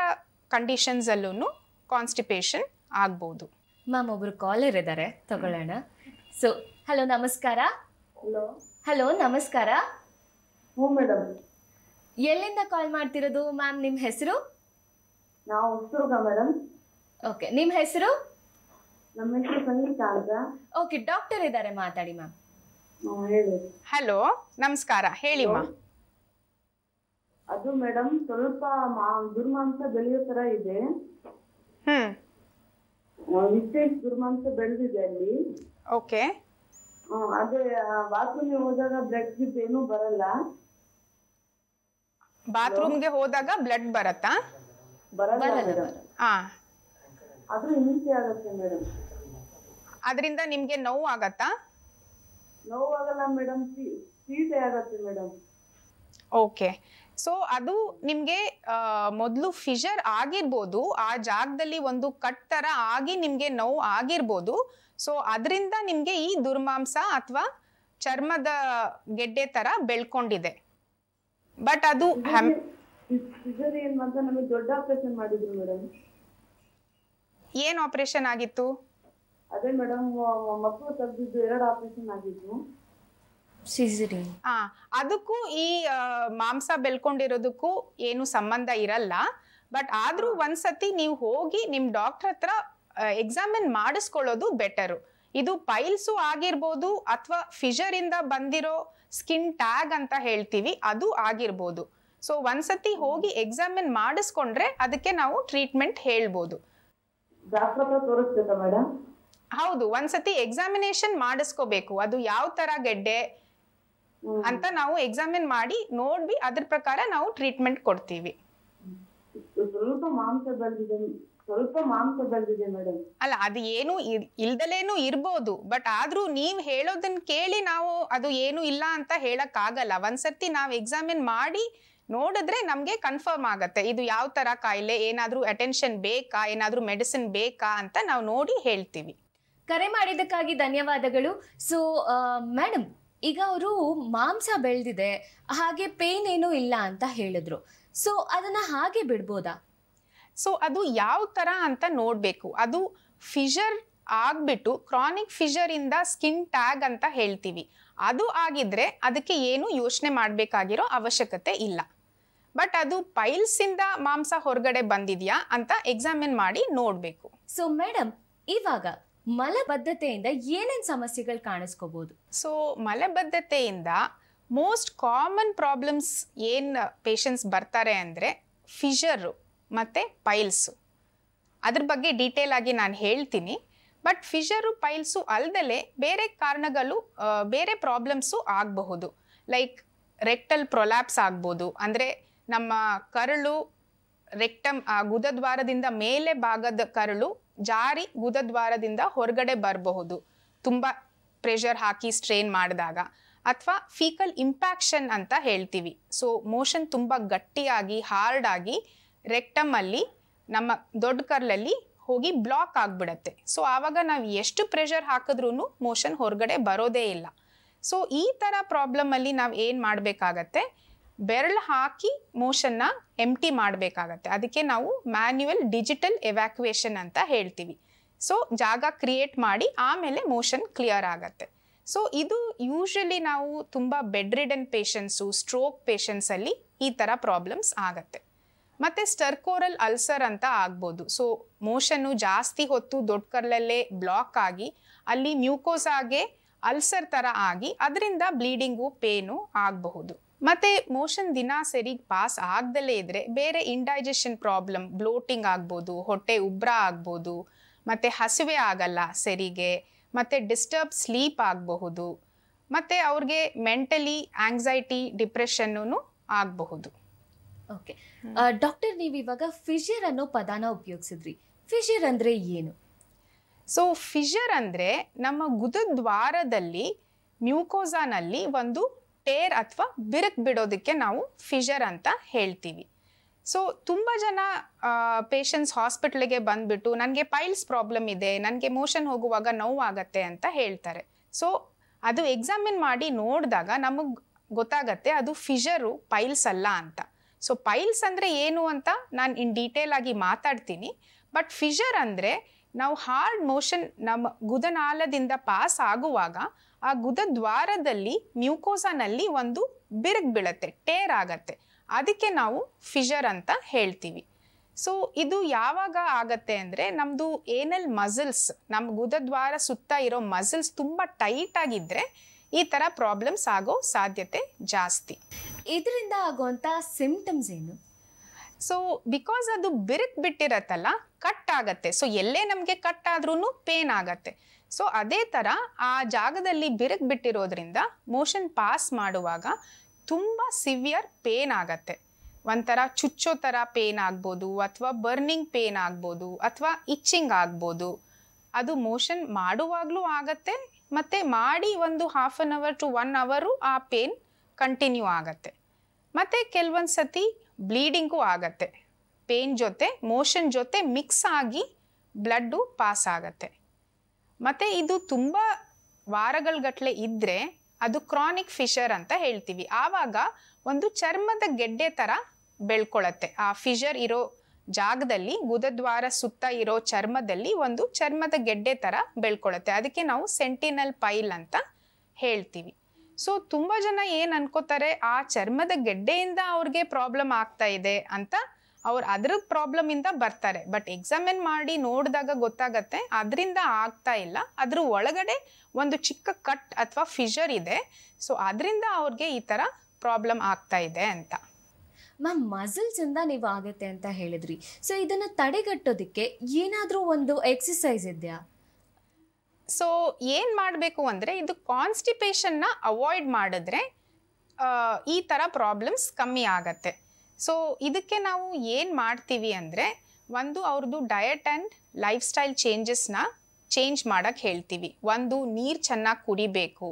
ಕಂಡೀಷನ್ಸಲ್ಲೂ ಕಾನ್ಸ್ಟಿಪೇಷನ್ ಆಗ್ಬೋದು. ಮ್ಯಾಮ್ ಒಬ್ರು ಕಾಲರ್ ಇದ್ದಾರೆ, ತಗೊಳ್ಳೋಣ. ಸೊ ಹಲೋ ನಮಸ್ಕಾರ. ಹಲೋ ನಮಸ್ಕಾರ. ಹ್ಞೂ ಮೇಡಮ್. ಎಲ್ಲಿಂದ ಕಾಲ್ ಮಾಡ್ತಿರೋದು ಮ್ಯಾಮ್? ನಿಮ್ಮ ಹೆಸರು? ನಾವು ಹೊಸದುರ್ಗ ಮೇಡಮ್. ಓಕೆ, ನಿಮ್ಮ ಹೆಸರು? ನಮ್ಮ ಹೆಸರು ಸಂಗೀತ ಅಂತ. ಓಕೆ, ಡಾಕ್ಟರ್ ಇದ್ದಾರೆ, ಮಾತಾಡಿ ಮ್ಯಾಮ್. ಹೇಳಿ. ಹಲೋ ನಮಸ್ಕಾರ, ಹೇಳಿಮ್ಮ. ಅದು ಮೇಡಮ್ ಸ್ವಲ್ಪ ದುರ್ಮಾಂಸ ಬೆಳೆಯೋ ತರ ಇದೆ. ವಿಶೇಷ ದುರ್ಮಾಂಸ ಬೆಳೆದಿದೆ ಅಲ್ಲಿ. ಓಕೆ. ಅದೇ ಬಾತ್ರೂಮ್ಗೆ ಹೋದಾಗ ಬ್ಲಡ್ ಗಿಡ್ ಏನೂ ಬರಲ್ಲ. ಬಾತ್ರೂಮ್ಗೆ ಹೋದಾಗ ಬ್ಲಡ್ ಬರತ್ತಾ? ಬರಲ್ಲ ಮೇಡಮ್. ಆದ್ರೂ ಹಿಂಸೆ ಆಗುತ್ತೆ ಮೇಡಮ್. ಅದರಿಂದ ನಿಮ್ಗೆ ನೋವು ಆಗತ್ತಾ? ನೋವಾಗಲ್ಲ ಮೇಡಮ್, ಸೀಟೆ ಆಗತ್ತೆ ಮೇಡಮ್. ಓಕೆ. ಸೊ ಅದು ನಿಮಗೆ ಮೊದಲು ಫಿಷರ್ ಆಗಿರ್ಬೋದು, ಆ ಜಾಗದಲ್ಲಿ ಒಂದು ಕಟ್ ಥರ ಆಗಿ ನಿಮಗೆ ನೋವು ಆಗಿರ್ಬೋದು. ಸೊ ಅದರಿಂದ ನಿಮಗೆ ಈ ದುರ್ಮಾಂಸ ಅಥವಾ ಚರ್ಮದ ಗೆಡ್ಡೆ ಥರ ಬೆಳ್ಕೊಂಡಿದೆ. ಬಟ್ ಅದು ಸಿಸೇರಿಯನ್ ಅಂತ ನಮಗೆ ದೊಡ್ಡ ಆಪರೇಷನ್ ಮಾಡಿದ್ರು ಮೇಡಮ್. ಏನು ಆಪರೇಷನ್ ಆಗಿತ್ತು? ಅದೇ ಮೇಡಮ್, ಮಕ್ಕಳು ತೆಗೆದಿದ್ದು 2 ಆಪರೇಷನ್ ಆಗಿತ್ತು. ಸಿಸೇರಿಯನ್. ಅದಕ್ಕೂ ಈ ಮಾಂಸ ಬೆಳ್ಕೊಂಡಿರೋದಕ್ಕೂ ಏನು ಸಂಬಂಧ ಇರಲ್ಲ. ಬಟ್ ಆದ್ರೂ ಒಂದ್ಸತಿ ನೀವು ಹೋಗಿ ನಿಮ್ಮ ಡಾಕ್ಟರ್ ಹತ್ರ ಎಕ್ಸಾಮಿನ್ ಮಾಡಿಸ್ಕೊಳ್ಳೋದು ಬೆಟರು. ಇದು ಪೈಲ್ಸು ಆಗಿರ್ಬೋದು, ಅಥವಾ ಫಿಷರ್ ಇಂದ ಬಂದಿರೋ ಸ್ಕಿನ್ ಟ್ಯಾಗ್ ಅಂತ ಹೇಳ್ತೀವಿ, ಅದು ಆಗಿರ್ಬೋದು. ಸೊ ಒಂದ್ಸತಿ ಹೋಗಿ ಎಕ್ಸಾಮಿನ್ ಮಾಡಿಸ್ಕೊಂಡ್ರೆ ಅದಕ್ಕೆ ನಾವು ಟ್ರೀಟ್ಮೆಂಟ್ ಹೇಳ್ಬೋದು. ಡಾಕ್ಟರ್ ಹತ್ರ ತೋರಿಸ್ಬೇಕಾ ಮೇಡಮ್? ಹೌದು, ಒಂದ್ಸತಿ ಎಕ್ಸಾಮಿನೇಷನ್ ಮಾಡಿಸ್ಕೋಬೇಕು. ಅದು ಯಾವ ತರ ಗೆಡ್ಡೆ ಅಂತ ನಾವು ಎಕ್ಸಾಮಿನ್ ಮಾಡಿ ನೋಡಿ ಅದ್ರ ಪ್ರಕಾರ ನಾವು ಟ್ರೀಟ್ಮೆಂಟ್ ಕೊಡ್ತೀವಿ. ಸ್ವಲ್ಪ ಮಾಂಸ ಬೆಳೆದಿದೆ ಮೇಡಮ್. ಅಲ್ಲ, ಅದು ಏನು ಇಲ್ದಲೇನು ಇರ್ಬೋದು. ಬಟ್ ಆದ್ರೂ ನೀವ್ ಹೇಳೋದನ್ನ ಕೇಳಿ ನಾವು ಅದು ಏನು ಇಲ್ಲ ಅಂತ ಹೇಳಕ್ ಆಗಲ್ಲ. ಒಂದ್ಸರ್ತಿ ನಾವ್ ಎಕ್ಸಾಮಿನ್ ಮಾಡಿ ನೋಡಿದ್ರೆ ನಮ್ಗೆ ಕನ್ಫರ್ಮ್ ಆಗತ್ತೆ ಇದು ಯಾವ ತರ ಕಾಯಿಲೆ, ಏನಾದ್ರೂ ಅಟೆನ್ಷನ್ ಬೇಕಾ, ಏನಾದ್ರೂ ಮೆಡಿಸಿನ್ ಬೇಕಾ ಅಂತ ನಾವು ನೋಡಿ ಹೇಳ್ತೀವಿ. ಕರೆ ಮಾಡಿದ್ದಕ್ಕಾಗಿ ಧನ್ಯವಾದಗಳು. ಸೊ ಮೇಡಮ್, ಈಗ ಅವರು ಮಾಂಸ ಬೆಳೆದಿದೆ, ಹಾಗೆ ಪೇನ್ ಏನೂ ಇಲ್ಲ ಅಂತ ಹೇಳಿದ್ರು. ಸೊ ಅದನ್ನ ಹಾಗೆ ಬಿಡ್ಬೋದಾ? ಸೊ ಅದು ಯಾವ ತರ ಅಂತ ನೋಡ್ಬೇಕು. ಅದು ಫಿಷರ್ ಆಗ್ಬಿಟ್ಟು ಕ್ರಾನಿಕ್ ಫಿಷರ್ ಇಂದ ಸ್ಕಿನ್ ಟ್ಯಾಗ್ ಅಂತ ಹೇಳ್ತೀವಿ, ಅದು ಆಗಿದ್ರೆ ಅದಕ್ಕೆ ಏನು ಯೋಚನೆ ಮಾಡ್ಬೇಕಾಗಿರೋ ಅವಶ್ಯಕತೆ ಇಲ್ಲ. ಬಟ್ ಅದು ಪೈಲ್ಸ್ ಇಂದ ಮಾಂಸ ಹೊರಗಡೆ ಬಂದಿದ್ಯಾ ಅಂತ ಎಕ್ಸಾಮಿನ್ ಮಾಡಿ ನೋಡ್ಬೇಕು. ಸೊ ಮೇಡಮ್, ಇವಾಗ ಮಲಬದ್ಧತೆಯಿಂದ ಏನೇನ್ ಸಮಸ್ಯೆಗಳು ಕಾಣಿಸ್ಕೋಬಹುದು? ಸೊ ಮಲಬದ್ಧತೆಯಿಂದ ಮೋಸ್ಟ್ ಕಾಮನ್ ಪ್ರಾಬ್ಲಮ್ಸ್ ಏನು ಪೇಷಂಟ್ಸ್ ಬರ್ತಾರೆ ಅಂದರೆ ಫಿಷರು ಮತ್ತು ಪೈಲ್ಸು. ಅದ್ರ ಬಗ್ಗೆ ಡೀಟೇಲ್ ಆಗಿ ನಾನು ಹೇಳ್ತೀನಿ. ಬಟ್ ಫಿಷರು ಪೈಲ್ಸು ಅಲ್ದಲೆ ಬೇರೆ ಕಾರಣಗಳು ಬೇರೆ ಪ್ರಾಬ್ಲಮ್ಸು ಆಗಬಹುದು. ಲೈಕ್ ರೆಕ್ಟಲ್ ಪ್ರೊಲ್ಯಾಪ್ಸ್ ಆಗ್ಬೋದು, ಅಂದರೆ ನಮ್ಮ ಕರಳು ರೆಕ್ಟಮ್ ಗುದದ್ವಾರದಿಂದ ಮೇಲೆ ಭಾಗದ ಕರಳು ಜಾರಿ ಗುದದ್ವಾರದಿಂದ ಹೊರಗಡೆ ಬರಬಹುದು ತುಂಬ ಪ್ರೆಷರ್ ಹಾಕಿ ಸ್ಟ್ರೇನ್ ಮಾಡಿದಾಗ. ಅಥವಾ ಫೀಕಲ್ ಇಂಪ್ಯಾಕ್ಷನ್ ಅಂತ ಹೇಳ್ತೀವಿ. ಸೊ ಮೋಷನ್ ತುಂಬ ಗಟ್ಟಿಯಾಗಿ ಹಾರ್ಡ್ ಆಗಿ ರೆಕ್ಟಮ್ ಅಲ್ಲಿ ನಮ್ಮ ದೊಡ್ಡ ಕರ್ಲಲ್ಲಿ ಹೋಗಿ ಬ್ಲಾಕ್ ಆಗಿಬಿಡತ್ತೆ. ಸೊ ಆವಾಗ ನಾವು ಎಷ್ಟು ಪ್ರೆಷರ್ ಹಾಕಿದ್ರೂ ಮೋಷನ್ ಹೊರಗಡೆ ಬರೋದೇ ಇಲ್ಲ. ಸೊ ಈ ಥರ ಪ್ರಾಬ್ಲಮಲ್ಲಿ ನಾವು ಏನು ಮಾಡಬೇಕಾಗತ್ತೆ, ಬೆರಳು ಹಾಕಿ ಮೋಷನ್ನ ಎಂಟಿ ಮಾಡಬೇಕಾಗತ್ತೆ. ಅದಕ್ಕೆ ನಾವು ಮ್ಯಾನ್ಯುವಲ್ ಡಿಜಿಟಲ್ ಎವ್ಯಾಕ್ಯುಯೇಷನ್ ಅಂತ ಹೇಳ್ತೀವಿ. ಸೊ ಜಾಗ ಕ್ರಿಯೇಟ್ ಮಾಡಿ ಆಮೇಲೆ ಮೋಷನ್ ಕ್ಲಿಯರ್ ಆಗತ್ತೆ. ಸೊ ಇದು ಯೂಶಲಿ ನಾವು ತುಂಬ ಬೆಡ್ ರಿಡನ್ ಪೇಷಂಟ್ಸು, ಸ್ಟ್ರೋಕ್ ಪೇಷಂಟ್ಸಲ್ಲಿ ಈ ಥರ ಪ್ರಾಬ್ಲಮ್ಸ್ ಆಗತ್ತೆ. ಮತ್ತು ಸ್ಟರ್ಕೋರಲ್ ಅಲ್ಸರ್ ಅಂತ ಆಗ್ಬೋದು. ಸೊ ಮೋಷನ್ನು ಜಾಸ್ತಿ ಹೊತ್ತು ದೊಡ್ಡ ಕರ್ಲಲ್ಲೇ ಬ್ಲಾಕ್ ಆಗಿ ಅಲ್ಲಿ ಮ್ಯೂಕೋಸಾಗೆ ಅಲ್ಸರ್ ಥರ ಆಗಿ ಅದರಿಂದ ಬ್ಲೀಡಿಂಗು ಪೇನು ಆಗಬಹುದು. ಮತ್ತು ಮೋಷನ್ ದಿನ ಸರಿಗೆ ಪಾಸ್ ಆಗ್ದಲೇ ಇದ್ದರೆ ಬೇರೆ ಇಂಡೈಜೆಷನ್ ಪ್ರಾಬ್ಲಮ್, ಬ್ಲೋಟಿಂಗ್ ಆಗ್ಬೋದು, ಹೊಟ್ಟೆ ಉಬ್ರ ಆಗ್ಬೋದು, ಮತ್ತು ಹಸಿವೆ ಆಗಲ್ಲ ಸರಿಗೆ, ಮತ್ತು ಡಿಸ್ಟರ್ಬ್ ಸ್ಲೀಪ್ ಆಗಬಹುದು, ಮತ್ತು ಅವ್ರಿಗೆ ಮೆಂಟಲಿ ಆಂಗ್ಸೈಟಿ ಡಿಪ್ರೆಷನ್ನು ಆಗಬಹುದು. ಓಕೆ ಡಾಕ್ಟರ್, ನೀವು ಇವಾಗ ಫಿಷರ್ ಅನ್ನೋ ಪದಾನ ಉಪಯೋಗಿಸಿದ್ರಿ. ಫಿಷರ್ ಅಂದರೆ ಏನು? ಸೊ ಫಿಷರ್ ಅಂದರೆ ನಮ್ಮ ಗುದದ್ವಾರದಲ್ಲಿ ಮ್ಯೂಕೋಸಾನಲ್ಲಿ ಒಂದು ಟೇರ್ ಅಥವಾ ಬಿರುಕು ಬಿಡೋದಕ್ಕೆ ನಾವು ಫಿಷರ್ ಅಂತ ಹೇಳ್ತೀವಿ. ಸೊ ತುಂಬ ಜನ ಪೇಷಂಟ್ಸ್ ಹಾಸ್ಪಿಟ್ಲಿಗೆ ಬಂದುಬಿಟ್ಟು ನನಗೆ ಪೈಲ್ಸ್ ಪ್ರಾಬ್ಲಮ್ ಇದೆ, ನನಗೆ ಮೋಷನ್ ಹೋಗುವಾಗ ನೋವಾಗತ್ತೆ ಅಂತ ಹೇಳ್ತಾರೆ. ಸೊ ಅದು ಎಕ್ಸಾಮಿನ್ ಮಾಡಿ ನೋಡಿದಾಗ ನಮಗೆ ಗೊತ್ತಾಗತ್ತೆ ಅದು ಫಿಷರು, ಪೈಲ್ಸ್ ಅಲ್ಲ ಅಂತ. ಸೊ ಪೈಲ್ಸ್ ಅಂದರೆ ಏನು ಅಂತ ನಾನು ಇನ್ ಡೀಟೇಲ್ ಆಗಿ ಮಾತಾಡ್ತೀನಿ. ಬಟ್ ಫಿಷರ್ ಅಂದರೆ ನಾವು ಹಾರ್ಡ್ ಮೋಷನ್ ನಮ್ಮ ಗುದನಾಳದಿಂದ ಪಾಸ್ ಆಗುವಾಗ ಆ ಗುದದ್ವಾರದಲ್ಲಿ ಮ್ಯೂಕೋಸಾನಲ್ಲಿ ಒಂದು ಬಿರುಕು ಬೀಳತ್ತೆ, ಟೇರ್ ಆಗತ್ತೆ. ಅದಕ್ಕೆ ನಾವು ಫಿಷರ್ ಅಂತ ಹೇಳ್ತೀವಿ. ಸೊ ಇದು ಯಾವಾಗ ಆಗತ್ತೆ ಅಂದರೆ ನಮ್ಮದು ಏನಲ್ ಮಸಲ್ಸ್, ನಮ್ಮ ಗುದದ್ವಾರ ಸುತ್ತ ಇರೋ ಮಸಲ್ಸ್ ತುಂಬ ಟೈಟ್ ಆಗಿದ್ದರೆ ಈ ಥರ ಪ್ರಾಬ್ಲಮ್ಸ್ ಆಗೋ ಸಾಧ್ಯತೆ ಜಾಸ್ತಿ. ಇದರಿಂದ ಆಗುವಂಥ ಸಿಂಪ್ಟಮ್ಸ್ ಏನು? ಸೊ ಬಿಕಾಸ್ ಅದು ಬಿರುಕು ಬಿಟ್ಟಿರತ್ತಲ್ಲ, ಕಟ್ ಆಗತ್ತೆ. ಸೊ ಎಲ್ಲೇ ನಮಗೆ ಕಟ್ ಆದ್ರೂ ಪೇನ್ ಆಗತ್ತೆ. ಸೊ ಅದೇ ಥರ ಆ ಜಾಗದಲ್ಲಿ ಬಿರುಕು ಬಿಟ್ಟಿರೋದ್ರಿಂದ ಮೋಷನ್ ಪಾಸ್ ಮಾಡುವಾಗ ತುಂಬ ಸಿವಿಯರ್ ಪೇನ್ ಆಗತ್ತೆ. ಒಂಥರ ಚುಚ್ಚೋ ಥರ ಪೇನ್ ಆಗ್ಬೋದು, ಅಥವಾ ಬರ್ನಿಂಗ್ ಪೇನ್ ಆಗ್ಬೋದು, ಅಥವಾ ಇಚ್ಚಿಂಗ್ ಆಗ್ಬೋದು. ಅದು ಮೋಷನ್ ಮಾಡುವಾಗಲೂ ಆಗತ್ತೆ, ಮತ್ತು ಮಾಡಿ ಒಂದು 1/2 hour to 1 hour ಆ ಪೇನ್ ಕಂಟಿನ್ಯೂ ಆಗತ್ತೆ. ಮತ್ತು ಕೆಲವೊಂದು ಸತಿ ಬ್ಲೀಡಿಂಗೂ ಆಗತ್ತೆ. ಪೇನ್ ಜೊತೆ ಮೋಷನ್ ಜೊತೆ ಮಿಕ್ಸ್ ಆಗಿ ಬ್ಲಡ್ಡು ಪಾಸ್ ಆಗತ್ತೆ. ಮತ್ತು ಇದು ತುಂಬ ವಾರಗಳಗಟ್ಟಲೆ ಇದ್ದರೆ ಅದು ಕ್ರಾನಿಕ್ ಫಿಷರ್ ಅಂತ ಹೇಳ್ತೀವಿ. ಆವಾಗ ಒಂದು ಚರ್ಮದ ಗೆಡ್ಡೆ ಥರ ಬೆಳ್ಕೊಳತ್ತೆ. ಆ ಫಿಷರ್ ಇರೋ ಜಾಗದಲ್ಲಿ, ಗುದದ್ವಾರ ಸುತ್ತ ಇರೋ ಚರ್ಮದಲ್ಲಿ ಒಂದು ಚರ್ಮದ ಗೆಡ್ಡೆ ಥರ ಬೆಳ್ಕೊಳತ್ತೆ. ಅದಕ್ಕೆ ನಾವು ಸೆಂಟಿನಲ್ ಪೈಲ್ ಅಂತ ಹೇಳ್ತೀವಿ. ಸೊ ತುಂಬ ಜನ ಏನು ಅನ್ಕೋತಾರೆ, ಆ ಚರ್ಮದ ಗೆಡ್ಡೆಯಿಂದ ಅವ್ರಿಗೆ ಪ್ರಾಬ್ಲಮ್ ಆಗ್ತಾ ಇದೆ ಅಂತ ಅವ್ರು ಅದ್ರ ಪ್ರಾಬ್ಲಮಿಂದ ಬರ್ತಾರೆ. ಬಟ್ ಎಕ್ಸಾಮಿನ್ ಮಾಡಿ ನೋಡಿದಾಗ ಗೊತ್ತಾಗತ್ತೆ ಅದರಿಂದ ಆಗ್ತಾ ಇಲ್ಲ, ಅದ್ರ ಒಳಗಡೆ ಒಂದು ಚಿಕ್ಕ ಕಟ್ ಅಥವಾ ಫಿಷರ್ ಇದೆ. ಸೊ ಅದರಿಂದ ಅವ್ರಿಗೆ ಈ ಥರ ಪ್ರಾಬ್ಲಮ್ ಆಗ್ತಾ ಇದೆ ಅಂತ. ಮ್ಯಾಮ್, ಮಸಲ್ಸಿಂದ ನೀವು ಆಗುತ್ತೆ ಅಂತ ಹೇಳಿದ್ರಿ. ಸೊ ಇದನ್ನು ತಡೆಗಟ್ಟೋದಕ್ಕೆ ಏನಾದರೂ ಒಂದು ಎಕ್ಸಸೈಸ್ ಇದೆಯಾ? ಸೊ ಏನು ಮಾಡಬೇಕು ಅಂದರೆ, ಇದು ಕಾನ್ಸ್ಟಿಪೇಷನ್ನ ಅವಾಯ್ಡ್ ಮಾಡಿದ್ರೆ ಈ ಥರ ಪ್ರಾಬ್ಲಮ್ಸ್ ಕಮ್ಮಿ ಆಗತ್ತೆ. ಸೊ ಇದಕ್ಕೆ ನಾವು ಏನು ಮಾಡ್ತೀವಿ ಅಂದರೆ, ಒಂದು ಅವ್ರದ್ದು diet and lifestyle change ಮಾಡೋಕ್ಕೆ ಹೇಳ್ತೀವಿ. ಒಂದು ನೀರು ಚೆನ್ನಾಗಿ ಕುಡಿಬೇಕು,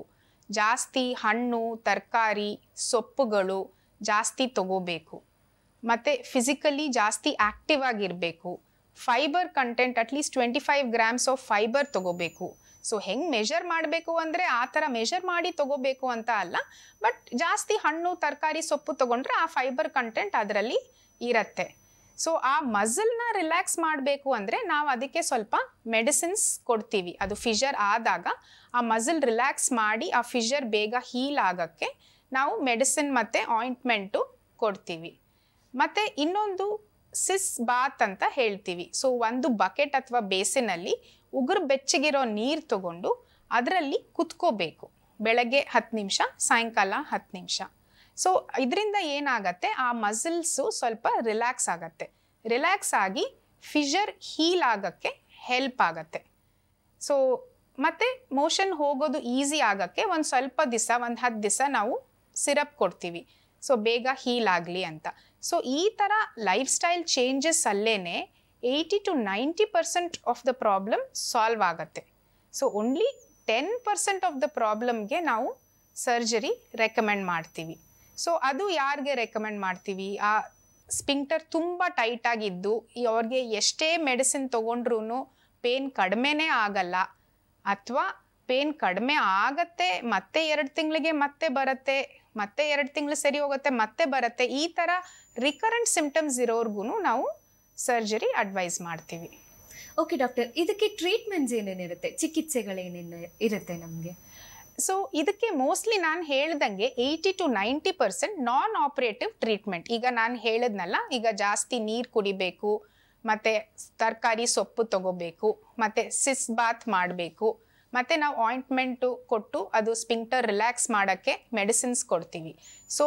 ಜಾಸ್ತಿ ಹಣ್ಣು ತರಕಾರಿ ಸೊಪ್ಪುಗಳು ಜಾಸ್ತಿ ತಗೋಬೇಕು, ಮತ್ತು ಫಿಸಿಕಲಿ ಜಾಸ್ತಿ ಆ್ಯಕ್ಟಿವ್ ಆಗಿರಬೇಕು. Fibre content at least 25 grams of fibre ತಗೋಬೇಕು. ಸೊ ಹೆಂಗೆ ಮೆಷರ್ ಮಾಡಬೇಕು ಅಂದರೆ ಆ ಥರ ಮೆಷರ್ ಮಾಡಿ ತಗೋಬೇಕು ಅಂತ ಅಲ್ಲ, ಬಟ್ ಜಾಸ್ತಿ ಹಣ್ಣು ತರಕಾರಿ ಸೊಪ್ಪು ತೊಗೊಂಡ್ರೆ ಆ ಫೈಬರ್ ಕಂಟೆಂಟ್ ಅದರಲ್ಲಿ ಇರುತ್ತೆ. ಸೊ ಆ ಮಸಲ್ನ ರಿಲ್ಯಾಕ್ಸ್ ಮಾಡಬೇಕು ಅಂದರೆ ನಾವು ಅದಕ್ಕೆ ಸ್ವಲ್ಪ ಮೆಡಿಸಿನ್ಸ್ ಕೊಡ್ತೀವಿ. ಅದು ಫಿಷರ್ ಆದಾಗ ಆ ಮಸಲ್ ರಿಲ್ಯಾಕ್ಸ್ ಮಾಡಿ ಆ ಫಿಷರ್ ಬೇಗ ಹೀಲ್ ಆಗೋಕ್ಕೆ ನಾವು ಮೆಡಿಸಿನ್ ಮತ್ತು ಆಯಿಂಟ್ಮೆಂಟು ಕೊಡ್ತೀವಿ. ಮತ್ತು ಇನ್ನೊಂದು ಸಿಸ್ ಬಾತ್ ಅಂತ ಹೇಳ್ತೀವಿ. ಸೊ ಒಂದು ಬಕೆಟ್ ಅಥವಾ ಬೇಸಿನಲ್ಲಿ ಉಗುರು ಬೆಚ್ಚಗಿರೋ ನೀರು ತಗೊಂಡು ಅದರಲ್ಲಿ ಕುತ್ಕೋಬೇಕು. ಬೆಳಗ್ಗೆ 10 ನಿಮಿಷ, ಸಾಯಂಕಾಲ 10 ನಿಮಿಷ. ಸೊ ಇದರಿಂದ ಏನಾಗತ್ತೆ, ಆ ಮಸಲ್ಸು ಸ್ವಲ್ಪ ರಿಲ್ಯಾಕ್ಸ್ ಆಗತ್ತೆ. ರಿಲ್ಯಾಕ್ಸ್ ಆಗಿ ಫಿಷರ್ ಹೀಲ್ ಆಗೋಕ್ಕೆ ಹೆಲ್ಪ್ ಆಗತ್ತೆ. ಸೊ ಮತ್ತು ಮೋಷನ್ ಹೋಗೋದು ಈಸಿ ಆಗೋಕ್ಕೆ ಒಂದು ಸ್ವಲ್ಪ ದಿವಸ ಒಂದು 10 ದಿವಸ ನಾವು ಸಿರಪ್ ಕೊಡ್ತೀವಿ, ಸೊ ಬೇಗ ಹೀಲ್ ಆಗಲಿ ಅಂತ. ಸೊ ಈ ಥರ ಲೈಫ್ ಸ್ಟೈಲ್ ಚೇಂಜಸ್ ಅಲ್ಲೇ 80 to 90% of the problem solve ಆಗುತ್ತೆ. ಸೊ ಓನ್ಲಿ 10% ಆಫ್ ದ ಪ್ರಾಬ್ಲಮ್ಗೆ ನಾವು ಸರ್ಜರಿ ರೆಕಮೆಂಡ್ ಮಾಡ್ತೀವಿ. ಸೊ ಅದು ಯಾರಿಗೆ ರೆಕಮೆಂಡ್ ಮಾಡ್ತೀವಿ? ಆ ಸ್ಪಿಂಕ್ಟರ್ ತುಂಬ ಟೈಟಾಗಿದ್ದು ಅವ್ರಿಗೆ ಎಷ್ಟೇ ಮೆಡಿಸಿನ್ ತೊಗೊಂಡ್ರೂ ಪೇನ್ ಕಡಿಮೆನೇ ಆಗಲ್ಲ, ಅಥವಾ ಪೇನ್ ಕಡಿಮೆ ಆಗತ್ತೆ ಮತ್ತೆ 2 ತಿಂಗಳಿಗೆ ಮತ್ತೆ ಬರುತ್ತೆ, ಮತ್ತೆ 2 ತಿಂಗಳು ಸರಿ ಹೋಗುತ್ತೆ ಮತ್ತೆ ಬರುತ್ತೆ, ಈ ಥರ ರಿಕರೆಂಟ್ ಸಿಂಪ್ಟಮ್ಸ್ ಇರೋರ್ಗು ನಾವು ಸರ್ಜರಿ ಅಡ್ವೈಸ್ ಮಾಡ್ತೀವಿ. ಓಕೆ ಡಾಕ್ಟರ್, ಇದಕ್ಕೆ ಟ್ರೀಟ್ಮೆಂಟ್ಸ್ ಏನೇನಿರುತ್ತೆ, ಚಿಕಿತ್ಸೆಗಳೇನೇನು ಇರುತ್ತೆ ನಮಗೆ? ಸೊ ಇದಕ್ಕೆ ಮೋಸ್ಟ್ಲಿ ನಾನು ಹೇಳ್ದಂಗೆ 80 to 90% ನಾನ್ ಆಪರೇಟಿವ್ ಟ್ರೀಟ್ಮೆಂಟ್. ಈಗ ನಾನು ಹೇಳಿದ್ನಲ್ಲ, ಈಗ ಜಾಸ್ತಿ ನೀರು ಕುಡಿಬೇಕು, ಮತ್ತು ತರಕಾರಿ ಸೊಪ್ಪು ತಗೋಬೇಕು, ಮತ್ತು ಸಿಸ್ ಬಾತ್ ಮಾಡಬೇಕು, ಮತ್ತು ನಾವು ಆಯಿಂಟ್ಮೆಂಟು ಕೊಟ್ಟು ಅದು ಸ್ಪಿಂಕ್ಟರ್ ರಿಲ್ಯಾಕ್ಸ್ ಮಾಡೋಕ್ಕೆ ಮೆಡಿಸಿನ್ಸ್ ಕೊಡ್ತೀವಿ. So